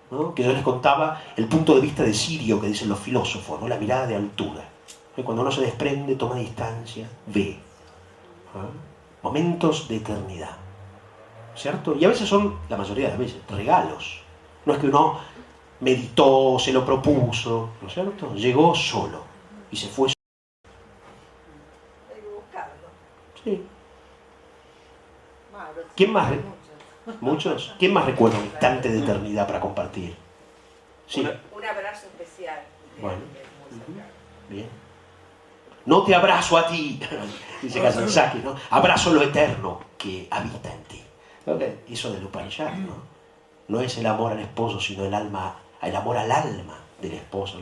¿no? Que yo les contaba el punto de vista de Sirio que dicen los filósofos, ¿no? La mirada de altura. Cuando uno se desprende, toma distancia, ve. ¿Ah? Momentos de eternidad, ¿cierto? Y a veces son, la mayoría de las veces, regalos. No es que uno meditó, se lo propuso, ¿no es cierto? Llegó solo y se fue solo. Hay que buscarlo. Sí. Bueno, ¿Quién más? muchos. ¿Muchos? ¿Quién más recuerda un instante de eternidad para compartir? Sí. Un abrazo especial. Bueno. Bien. No te abrazo a ti, dice Kazantzakis, ¿no? Abrazo lo eterno que habita en ti. Eso del Upanishad, ¿no? No es el amor al esposo, sino el amor al alma del esposo.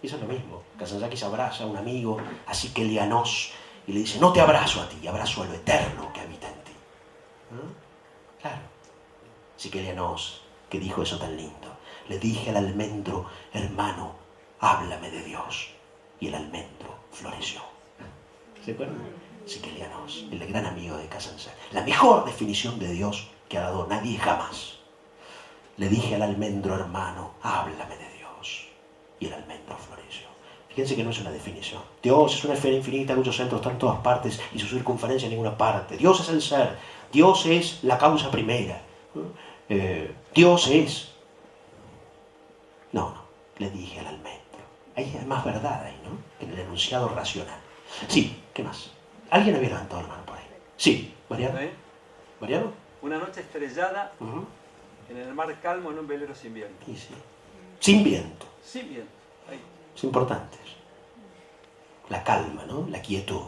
Eso es lo mismo. Kazantzakis abraza a un amigo, así que Lianos, y le dice, no te abrazo a ti, abrazo a lo eterno que habita en ti. ¿No? Claro. Así que Lianos, que dijo eso tan lindo, le dije al almendro, hermano, háblame de Dios. Y el almendro floreció. ¿Se acuerdan? Sikelianos, el gran amigo de Kazantzakis. La mejor definición de Dios que ha dado nadie jamás. Le dije al almendro, hermano, háblame de Dios. Y el almendro floreció. Fíjense que no es una definición. Dios es una esfera infinita cuyos centros están en todas partes y su circunferencia en ninguna parte. Dios es el ser. Dios es la causa primera. Dios es... No, le dije al almendro. Hay más verdad ahí, ¿no? En el enunciado racional. Sí, ¿qué más? ¿Alguien había levantado la mano por ahí? Sí, Mariano. ¿Sí? ¿Mariano? Una noche estrellada en el mar calmo en un velero sin viento. Sí, sí. Sin viento. Sin viento. Ahí. Es importante. La calma, ¿no? La quietud.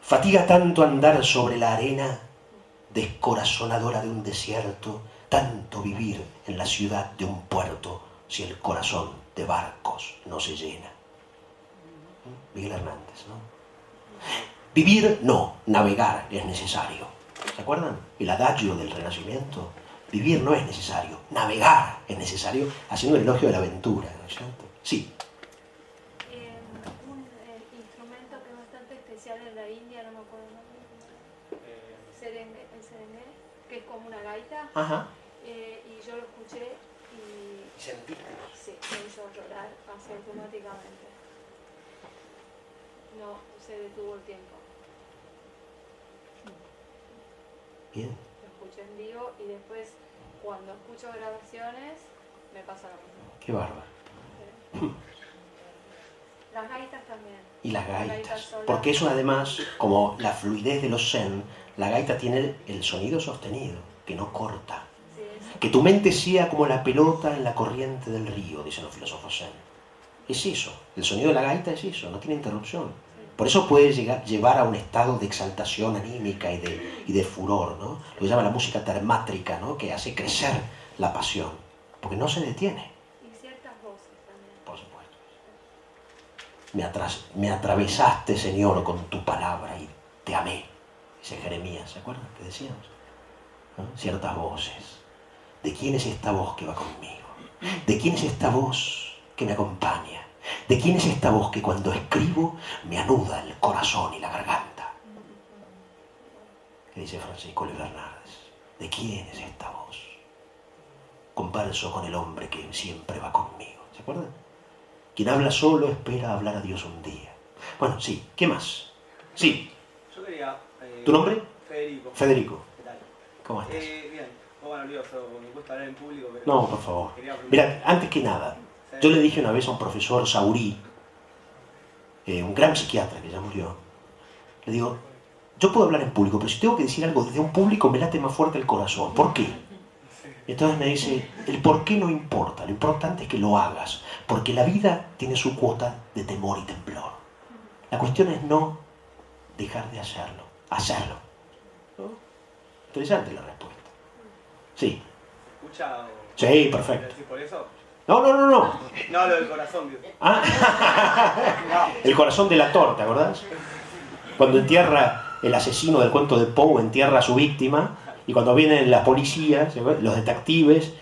Fatiga tanto andar sobre la arena descorazonadora de un desierto, tanto vivir en la ciudad de un puerto, si el corazón de barcos no se llena. Miguel Hernández, ¿no? Vivir no, navegar es necesario. ¿Se acuerdan? El adagio del Renacimiento. Vivir no es necesario, navegar es necesario, haciendo el elogio de la aventura, ¿no es cierto? Sí. Un instrumento que es bastante especial en la India, no me acuerdo el nombre. El serengue, que es como una gaita. Ajá. Y yo lo escuché y Sentí. sí, me hizo llorar así automáticamente. No se detuvo el tiempo. Bien. Lo escuché en vivo y después cuando escucho grabaciones me pasa lo mismo. Qué bárbaro. Las gaitas también. Y las Gaita gaitas. sola. Porque eso además, como la fluidez de los zen, la gaita tiene el sonido sostenido, que no corta. Sí, es- Que tu mente sea como la pelota en la corriente del río, dicen los filósofos zen. Es eso. El sonido de la gaita es eso, no tiene interrupción. Por eso puede llevar a un estado de exaltación anímica y de furor, ¿no? Lo que llama la música termátrica, ¿no? Que hace crecer la pasión, porque no se detiene, y ciertas voces también. por supuesto. Me atravesaste, Señor, con tu palabra y te amé. Dice Jeremías, ¿se acuerdan que decíamos? ¿No? Ciertas voces. ¿De quién es esta voz que va conmigo? ¿De quién es esta voz que me acompaña? ¿De quién es esta voz que cuando escribo me anuda el corazón y la garganta? ¿Qué dice Francisco Luis Bernardes? ¿De quién es esta voz? Converso con el hombre que siempre va conmigo. ¿Se acuerdan? Quien habla solo espera hablar a Dios un día. Bueno, sí. ¿Qué más? Sí. Yo quería... ¿Tu nombre? Federico. Federico. ¿Qué tal? ¿Cómo estás? Bien. Bueno, nervioso, me cuesta hablar en público, pero... No, por favor. Quería preguntar. Mira, antes que nada, yo le dije una vez a un profesor Saurí, un gran psiquiatra que ya murió, le digo, yo puedo hablar en público, pero si tengo que decir algo desde un público me late más fuerte el corazón. ¿Por qué? Entonces me dice, el por qué no importa, lo importante es que lo hagas, porque la vida tiene su cuota de temor y temblor. La cuestión es no dejar de hacerlo, hacerlo. ¿No? Interesante la respuesta. Sí. ¿Escucha o...? Sí, perfecto. ¿Decís por eso? No. No, lo del corazón, digo. Ah, el corazón del actor, ¿te acordás? Cuando entierra el asesino del cuento de Poe, entierra a su víctima, y cuando vienen las policías, los detectives,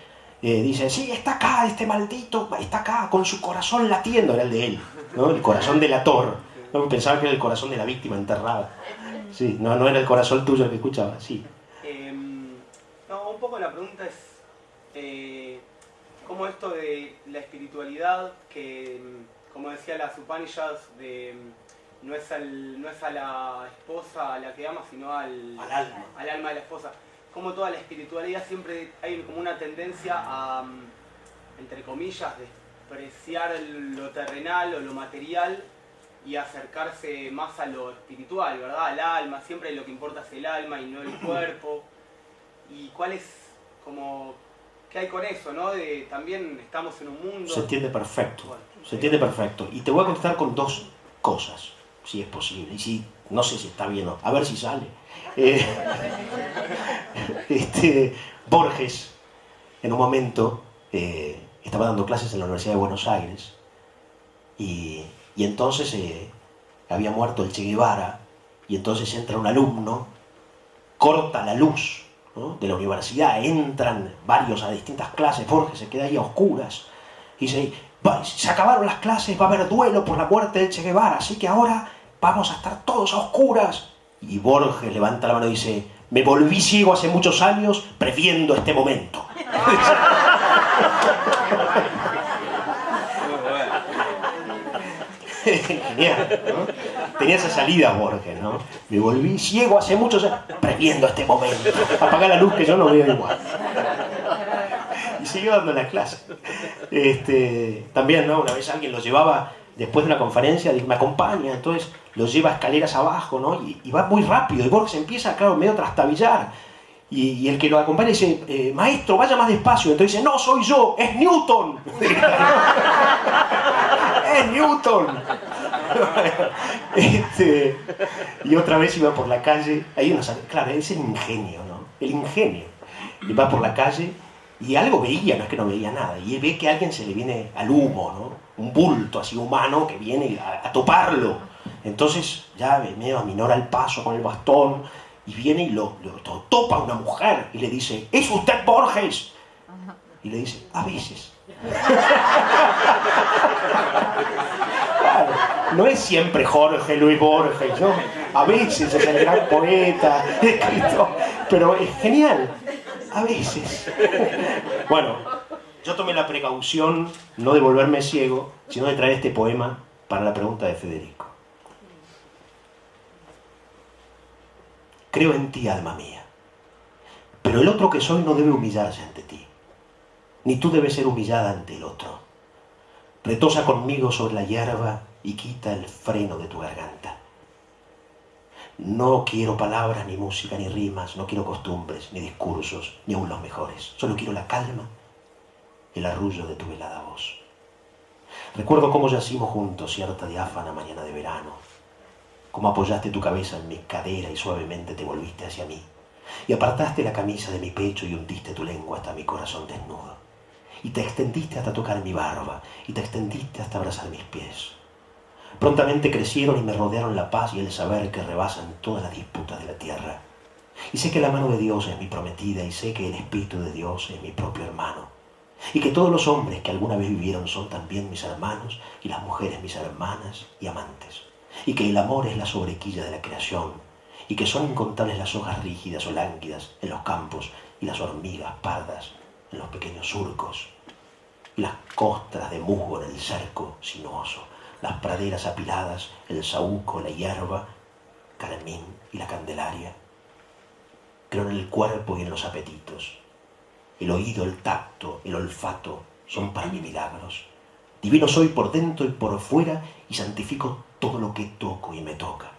dicen, sí, está acá, este maldito, está acá, con su corazón latiendo, era el de él, ¿no? El corazón del actor. ¿No? Pensaba que era el corazón de la víctima enterrada. Sí, no era el corazón tuyo el que escuchaba, sí. No, un poco la pregunta es... cómo esto de la espiritualidad, que, como decía las Upanishads, no es a la esposa a la que ama, sino al alma de la esposa. Como toda la espiritualidad siempre hay como una tendencia a, entre comillas, despreciar lo terrenal o lo material y acercarse más a lo espiritual, ¿verdad? Al alma, siempre lo que importa es el alma y no el cuerpo. ¿Y cuál es como... ¿Qué hay con eso, no? También estamos en un mundo... Se entiende perfecto, Bueno, se entiende perfecto. Y te voy a contestar con dos cosas, si es posible. Y si, no sé si está bien o... A ver si sale. Borges, en un momento, estaba dando clases en la Universidad de Buenos Aires y entonces había muerto el Che Guevara y entonces entra un alumno, corta la luz, ¿no?, de la universidad, entran varios a distintas clases, Borges se queda ahí a oscuras y dice, se acabaron las clases, va a haber duelo por la muerte del Che Guevara, así que ahora vamos a estar todos a oscuras. Y Borges levanta la mano y dice, me volví ciego hace muchos años, previendo este momento. Genial, ¿no? Tenía esa salida Borges, ¿no? Me volví ciego hace muchos años, previendo este momento. Apagar la luz que yo no veo igual. Y siguió dando la clase. También, ¿no? Una vez alguien lo llevaba, después de una conferencia, dice, me acompaña, entonces lo lleva escaleras abajo, ¿no? Y va muy rápido, y Borges empieza, claro, medio a trastabillar. Y el que lo acompaña dice, maestro, vaya más despacio. Entonces dice, no, soy yo, es Newton. Es Newton. Y otra vez iba por la calle, claro, es el ingenio, ¿no? El ingenio. Y va por la calle y algo veía, no es que no veía nada, y ve que a alguien se le viene al humo, ¿no? Un bulto así humano que viene a toparlo. Entonces ya medio aminora el paso con el bastón y viene y lo topa a una mujer y le dice, ¿es usted Borges? Y le dice, a veces. Claro, no es siempre Jorge Luis Borges, ¿no? A veces es el gran poeta, escritor, pero es genial, a veces. Bueno, yo tomé la precaución no de volverme ciego, sino de traer este poema para la pregunta de Federico. Creo en ti, alma mía, pero el otro que soy no debe humillarse ante ti, ni tú debes ser humillada ante el otro. Retosa conmigo sobre la hierba y quita el freno de tu garganta. No quiero palabras, ni música, ni rimas, no quiero costumbres, ni discursos, ni aun los mejores. Solo quiero la calma, el arrullo de tu velada voz. Recuerdo cómo yacimos juntos cierta diáfana mañana de verano, cómo apoyaste tu cabeza en mi cadera y suavemente te volviste hacia mí, y apartaste la camisa de mi pecho y hundiste tu lengua hasta mi corazón desnudo, y te extendiste hasta tocar mi barba, y te extendiste hasta abrazar mis pies. Prontamente crecieron y me rodearon la paz y el saber que rebasan todas las disputas de la tierra. Y sé que la mano de Dios es mi prometida, y sé que el Espíritu de Dios es mi propio hermano, y que todos los hombres que alguna vez vivieron son también mis hermanos, y las mujeres mis hermanas y amantes, y que el amor es la sobrequilla de la creación, y que son incontables las hojas rígidas o lánguidas en los campos, y las hormigas pardas en los pequeños surcos, y las costras de musgo en el cerco sinuoso, las praderas apiladas, el saúco, la hierba, carmín y la candelaria. Creo en el cuerpo y en los apetitos. El oído, el tacto, el olfato son para mí milagros. Divino soy por dentro y por fuera y santifico todo lo que toco y me toca.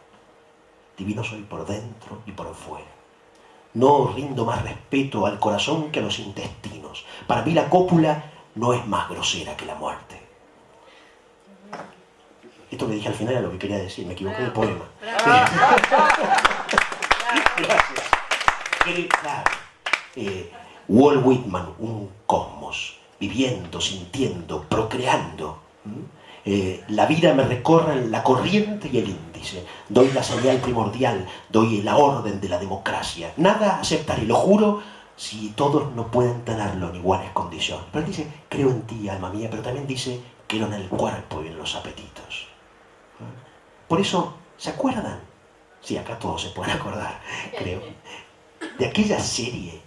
Divino soy por dentro y por fuera. No rindo más respeto al corazón que a los intestinos. Para mí la cópula no es más grosera que la muerte. Esto que dije al final era lo que quería decir, me equivoqué del poema. Gracias. Claro. Walt Whitman, un cosmos, viviendo, sintiendo, procreando. La vida me recorre en la corriente y el índice. Doy la señal primordial, doy la orden de la democracia. Nada aceptaré, lo juro, si todos no pueden tenerlo en iguales condiciones. Pero él dice, creo en ti, alma mía, pero también dice, creo en el cuerpo y en los apetitos. Por eso, ¿se acuerdan? Sí, acá todos se pueden acordar, creo. De aquella serie,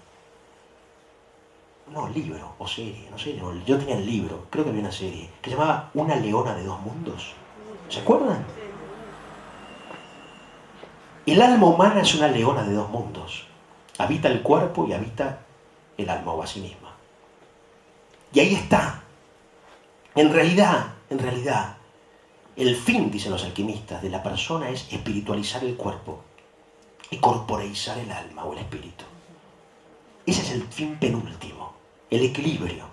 no, libro o serie, no sé, yo tenía el libro, creo que había una serie, que se llamaba Una leona de dos mundos. ¿Se acuerdan? El alma humana es una leona de dos mundos. Habita el cuerpo y habita el alma o a sí misma. Y ahí está. En realidad, el fin, dicen los alquimistas, de la persona es espiritualizar el cuerpo y corporeizar el alma o el espíritu. Ese es el fin penúltimo, el equilibrio.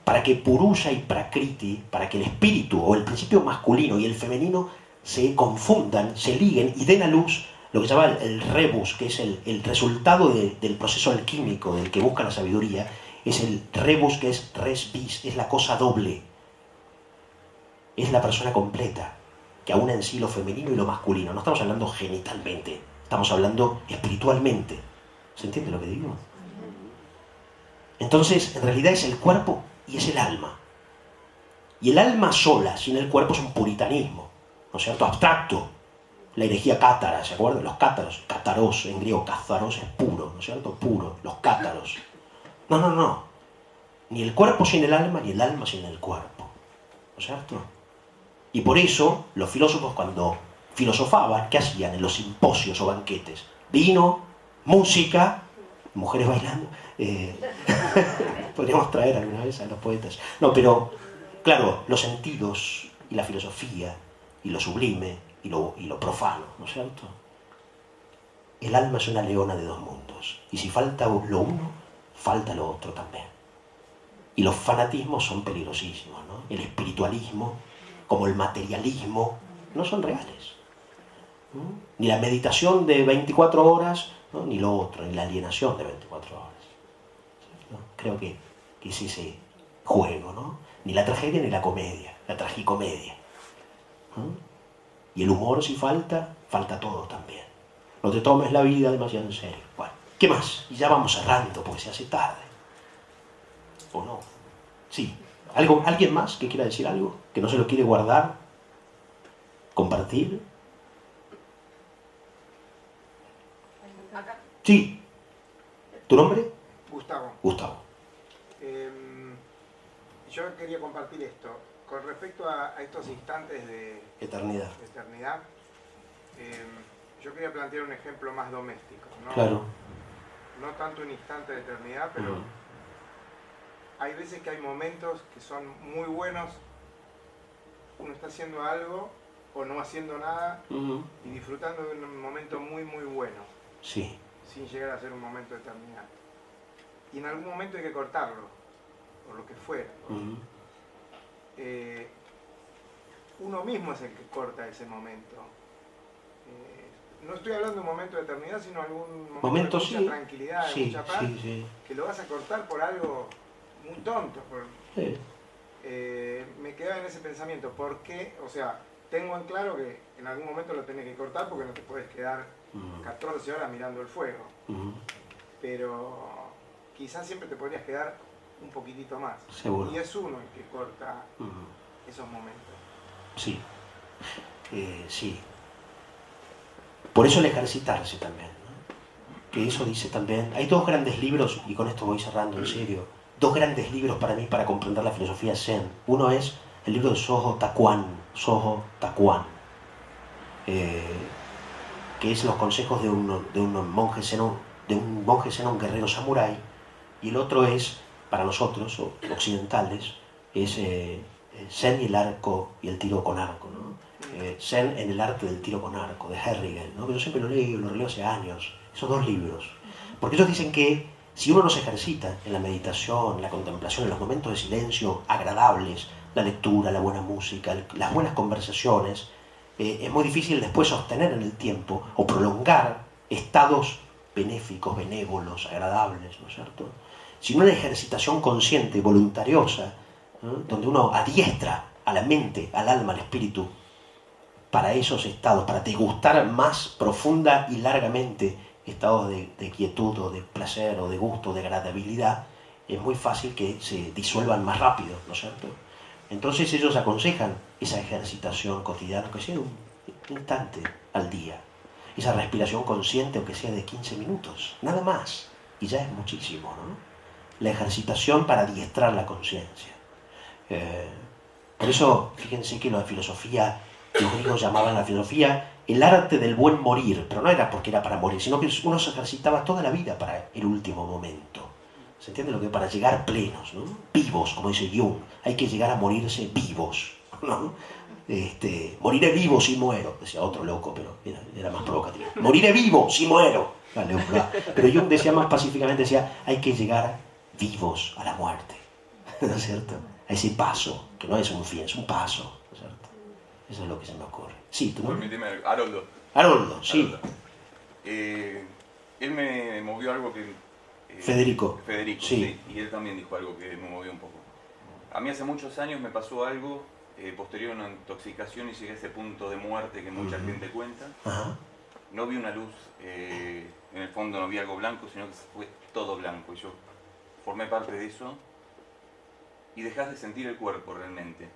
Para que Purusha y Prakriti, para que el espíritu o el principio masculino y el femenino se confundan, se liguen y den a luz lo que se llama el rebus, que es el resultado del proceso alquímico del que busca la sabiduría, es el rebus que es res bis, es la cosa doble. Es la persona completa, que aúna en sí lo femenino y lo masculino. No estamos hablando genitalmente, estamos hablando espiritualmente. ¿Se entiende lo que digo? Entonces, en realidad es el cuerpo y es el alma. Y el alma sola, sin el cuerpo, es un puritanismo, ¿no es cierto? Abstracto. La herejía cátara, ¿se acuerdan? Los cátaros, cátaros, en griego cátaros es puro, ¿no es cierto? Puro, los cátaros. No. Ni el cuerpo sin el alma, ni el alma sin el cuerpo, ¿no es cierto? Y por eso los filósofos cuando filosofaban, ¿qué hacían en los simposios o banquetes? Vino, música, mujeres bailando. Podríamos traer alguna vez a los poetas. No, pero claro, los sentidos y la filosofía y lo sublime y lo profano, ¿no es cierto? El alma es una leona de dos mundos. Y si falta lo uno, falta lo otro también. Y los fanatismos son peligrosísimos, ¿no? El espiritualismo, como el materialismo, no son reales. Ni la meditación de 24 horas, ¿no? Ni lo otro, ni la alienación de 24 horas. ¿No? Creo que es ese juego, ¿no? Ni la tragedia ni la comedia, la tragicomedia. Y el humor, si falta, falta todo también. No te tomes la vida demasiado en serio. Bueno, ¿qué más? Y ya vamos cerrando porque se hace tarde. ¿O no? Sí. ¿Alguien más que quiera decir algo? ¿Que no se lo quiere guardar? ¿Compartir? Acá. Sí. ¿Tu nombre? Gustavo. Gustavo. Yo quería compartir esto. Con respecto a estos instantes de Eternidad. Yo quería plantear un ejemplo más doméstico, ¿no? Claro. No tanto un instante de eternidad, pero hay veces que hay momentos que son muy buenos. Uno está haciendo algo o no haciendo nada y disfrutando de un momento muy, muy bueno. Sí. Sin llegar a ser un momento de eternidad. Y en algún momento hay que cortarlo, por lo que fuera. Uno mismo es el que corta ese momento. No estoy hablando de un momento de eternidad, sino algún momento de mucha tranquilidad, de mucha paz, que lo vas a cortar por algo muy tonto. Me quedaba en ese pensamiento. ¿Por qué? O sea, tengo en claro que en algún momento lo tenés que cortar porque no te puedes quedar 14 horas mirando el fuego. Pero quizás siempre te podrías quedar un poquitito más. Seguro. Y es uno el que corta esos momentos. Sí. Sí. Por eso el ejercitarse también, ¿no? Que eso dice también. Hay dos grandes libros, y con esto voy cerrando en serio. Dos grandes libros para mí para comprender la filosofía Zen. Uno es el libro de Soho Takuan, que es los consejos de un monje zen, un guerrero samurái, y el otro es, para nosotros, occidentales, es Zen y el arco y el tiro con arco, ¿no? Zen en el arte del tiro con arco, de Herrigel, ¿no? Yo siempre lo releo hace años, esos dos libros. Porque ellos dicen que si uno no se ejercita en la meditación, en la contemplación, en los momentos de silencio agradables, la lectura, la buena música, las buenas conversaciones, es muy difícil después sostener en el tiempo o prolongar estados benéficos, benévolos, agradables, ¿no es cierto? Sino una ejercitación consciente, voluntariosa, ¿no? Donde uno adiestra a la mente, al alma, al espíritu, para esos estados, para degustar más profunda y largamente estados de quietud o de placer o de gusto, de agradabilidad, es muy fácil que se disuelvan más rápido, ¿no es cierto? Entonces ellos aconsejan esa ejercitación cotidiana, que sea un instante al día, esa respiración consciente, aunque sea de 15 minutos, nada más, y ya es muchísimo, ¿no? La ejercitación para adiestrar la conciencia. Por eso, fíjense que la filosofía, los griegos llamaban la filosofía el arte del buen morir, pero no era porque era para morir, sino que uno se ejercitaba toda la vida para el último momento. ¿Se entiende lo que? Para llegar plenos, ¿no? Vivos, como dice Jung, hay que llegar a morirse vivos, ¿no? Moriré vivo si muero, decía otro loco, pero era más provocativo. Moriré vivo si muero. Vale, pero Jung decía más pacíficamente, decía, hay que llegar vivos a la muerte, ¿no es cierto? A ese paso, que no es un fin, es un paso, ¿no es cierto? Eso es lo que se me ocurre. Sí, ¿tú no? Permíteme, Haroldo. Haroldo, sí. Haroldo. Él me movió algo que... Federico, sí. Y él también dijo algo que me movió un poco. A mí hace muchos años me pasó algo posterior a una intoxicación y llegué a ese punto de muerte que mucha gente cuenta. No vi una luz, en el fondo no vi algo blanco, sino que fue todo blanco. Y yo formé parte de eso y dejás de sentir el cuerpo realmente.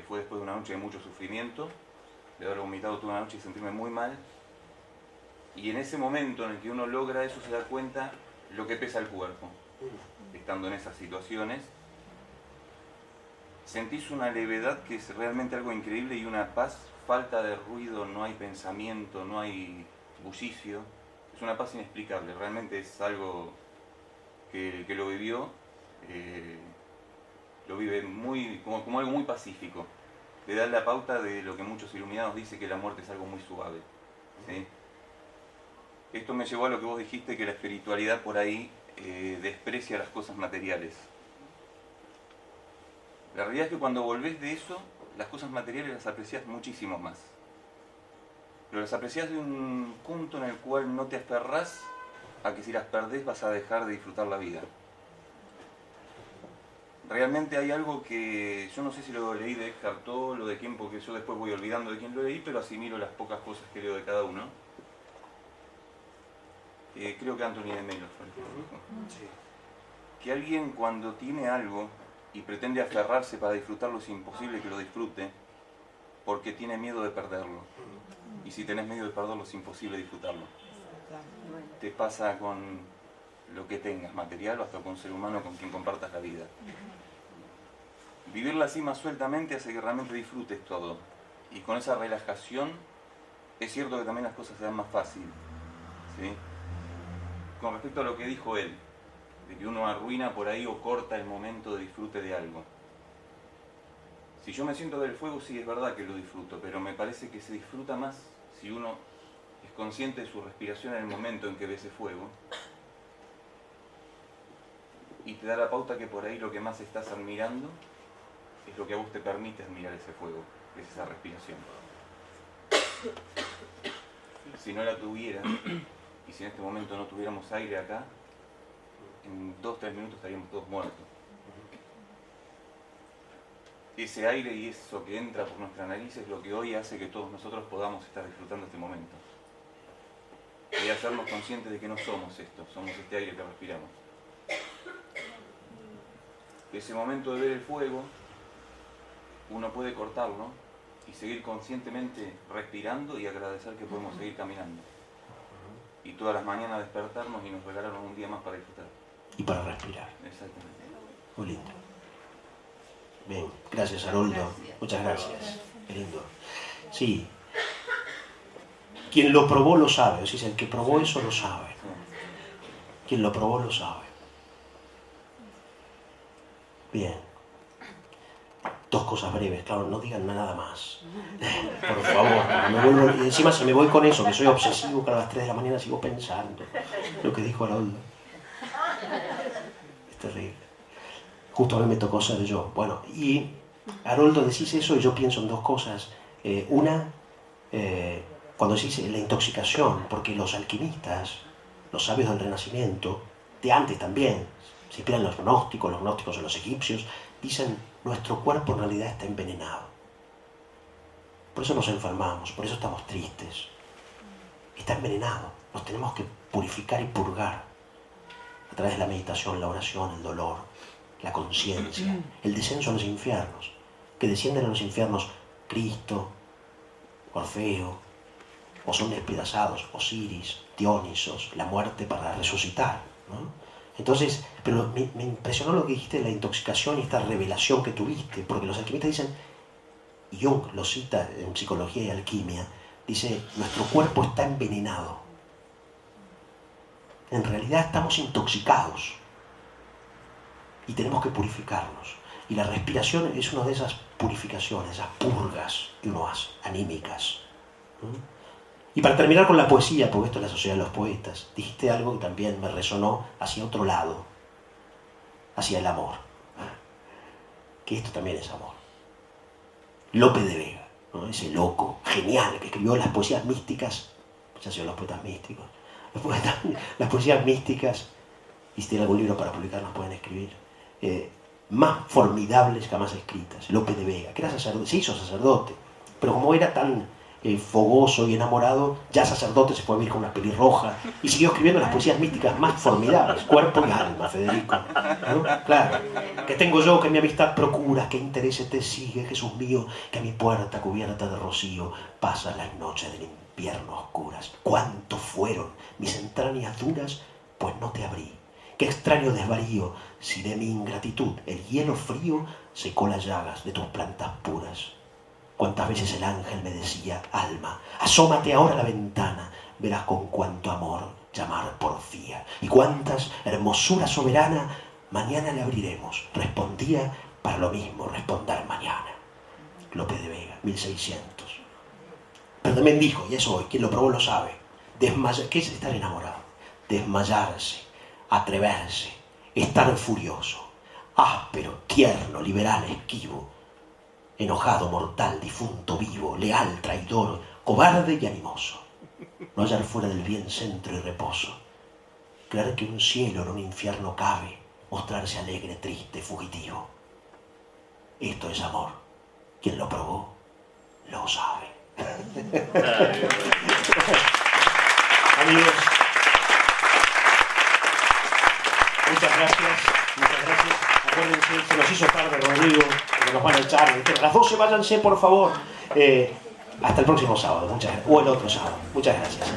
Fue después de una noche de mucho sufrimiento, de haber vomitado toda una noche y sentirme muy mal. Y en ese momento en el que uno logra eso se da cuenta lo que pesa el cuerpo, estando en esas situaciones. sentís una levedad que es realmente algo increíble y una paz, falta de ruido, no hay pensamiento, no hay bullicio. Es una paz inexplicable, realmente es algo que lo vivió, lo vive como algo muy pacífico. Le da la pauta de lo que muchos iluminados dicen, que la muerte es algo muy suave, ¿sí? Esto me llevó a lo que vos dijiste, que la espiritualidad por ahí desprecia las cosas materiales. La realidad es que cuando volvés de eso, las cosas materiales las apreciás muchísimo más. Pero las apreciás de un punto en el cual no te aferrás a que si las perdés vas a dejar de disfrutar la vida. Realmente hay algo que, yo no sé si lo leí de Eckhart Tolle o de quién, porque yo después voy olvidando de quién lo leí, pero asimilo las pocas cosas que leo de cada uno. Creo que Anthony de Melo fue el que lo dijo. Sí. Que alguien cuando tiene algo y pretende aferrarse para disfrutarlo, es imposible que lo disfrute, porque tiene miedo de perderlo. Y si tenés miedo de perderlo, es imposible disfrutarlo. Te pasa con lo que tengas, material o hasta con un ser humano con quien compartas la vida. Vivirla así más sueltamente hace que realmente disfrutes todo. Y con esa relajación, es cierto que también las cosas se dan más fácil, ¿sí? Con respecto a lo que dijo él, de que uno arruina por ahí o corta el momento de disfrute de algo. Si yo me siento del fuego, sí es verdad que lo disfruto, pero me parece que se disfruta más si uno es consciente de su respiración en el momento en que ve ese fuego, y te da la pauta que por ahí lo que más estás admirando es lo que a vos te permite admirar ese fuego, es esa respiración. Si no la tuvieras, y si en este momento no tuviéramos aire acá, en 2-3 minutos estaríamos todos muertos. Ese aire y eso que entra por nuestra nariz es lo que hoy hace que todos nosotros podamos estar disfrutando este momento. Y hacernos conscientes de que no somos esto, somos este aire que respiramos. Ese momento de ver el fuego, uno puede cortarlo y seguir conscientemente respirando y agradecer que podemos seguir caminando. Y todas las mañanas despertarnos y nos regalaron un día más para disfrutar. Y para respirar. Exactamente. Muy lindo. Bien, gracias Haroldo. Gracias. Muchas gracias. Qué lindo. Sí. Quien lo probó lo sabe. O sea, el que probó eso lo sabe. Quien lo probó lo sabe. Bien. 2 cosas breves, claro, no digan nada más. Por favor, y encima si me voy con eso, que soy obsesivo, que a las 3 de la mañana sigo pensando lo que dijo Haroldo. Es terrible. Justo a mí me tocó ser yo. Bueno, y Haroldo decís eso y yo pienso en 2 cosas. Una, cuando decís la intoxicación, porque los alquimistas, los sabios del Renacimiento, de antes también, se inspiran los gnósticos en los egipcios, dicen, nuestro cuerpo en realidad está envenenado. Por eso nos enfermamos, por eso estamos tristes. Está envenenado, nos tenemos que purificar y purgar a través de la meditación, la oración, el dolor, la conciencia, el descenso a los infiernos, que descienden a los infiernos Cristo, Orfeo, o son despedazados, Osiris, Dionisos, la muerte para resucitar, ¿no? Entonces, pero me impresionó lo que dijiste de la intoxicación y esta revelación que tuviste, porque los alquimistas dicen, y Jung lo cita en Psicología y Alquimia, dice, nuestro cuerpo está envenenado. En realidad estamos intoxicados y tenemos que purificarnos. Y la respiración es una de esas purificaciones, esas purgas que uno hace, anímicas. Y para terminar con la poesía, porque esto es la sociedad de los poetas, dijiste algo que también me resonó hacia otro lado, hacia el amor. Que esto también es amor. Lope de Vega, ¿no? Ese loco, genial, que escribió las poesías místicas, ya son los poetas místicos, las poesías místicas, y si tienen algún libro para publicar nos pueden escribir, más formidables jamás escritas. Lope de Vega, que era sacerdote, se hizo sacerdote, pero como era tan fogoso y enamorado, ya sacerdote, se fue a vivir con una pelirroja y siguió escribiendo las poesías místicas más formidables, cuerpo y alma, Federico, ¿no? Claro, que tengo yo que mi amistad procura, que interese te sigue, Jesús mío, que a mi puerta cubierta de rocío pasan las noches del invierno oscuras. ¿Cuántos fueron mis entrañas duras? Pues no te abrí, Qué extraño desvarío si de mi ingratitud el hielo frío secó las llagas de tus plantas puras. Cuántas veces el ángel me decía, alma, asómate ahora a la ventana, verás con cuánto amor llamar porfía. Y cuántas, hermosura soberana, mañana le abriremos. Respondía, para lo mismo responder mañana. Lope de Vega, 1600. Pero también dijo, y eso hoy, quien lo probó lo sabe, ¿qué es estar enamorado? Desmayarse, atreverse, estar furioso, áspero, tierno, liberal, esquivo, enojado, mortal, difunto, vivo, leal, traidor, cobarde y animoso. No hallar fuera del bien centro y reposo. Creer que un cielo en un infierno cabe, mostrarse alegre, triste, fugitivo. Esto es amor. Quien lo probó, lo sabe. Amigos, muchas gracias. Acuérdense, se nos hizo tarde, Rodrigo, que nos van a echar. A las 12 váyanse, por favor. Hasta el próximo sábado, muchas gracias. O el otro sábado. Muchas gracias.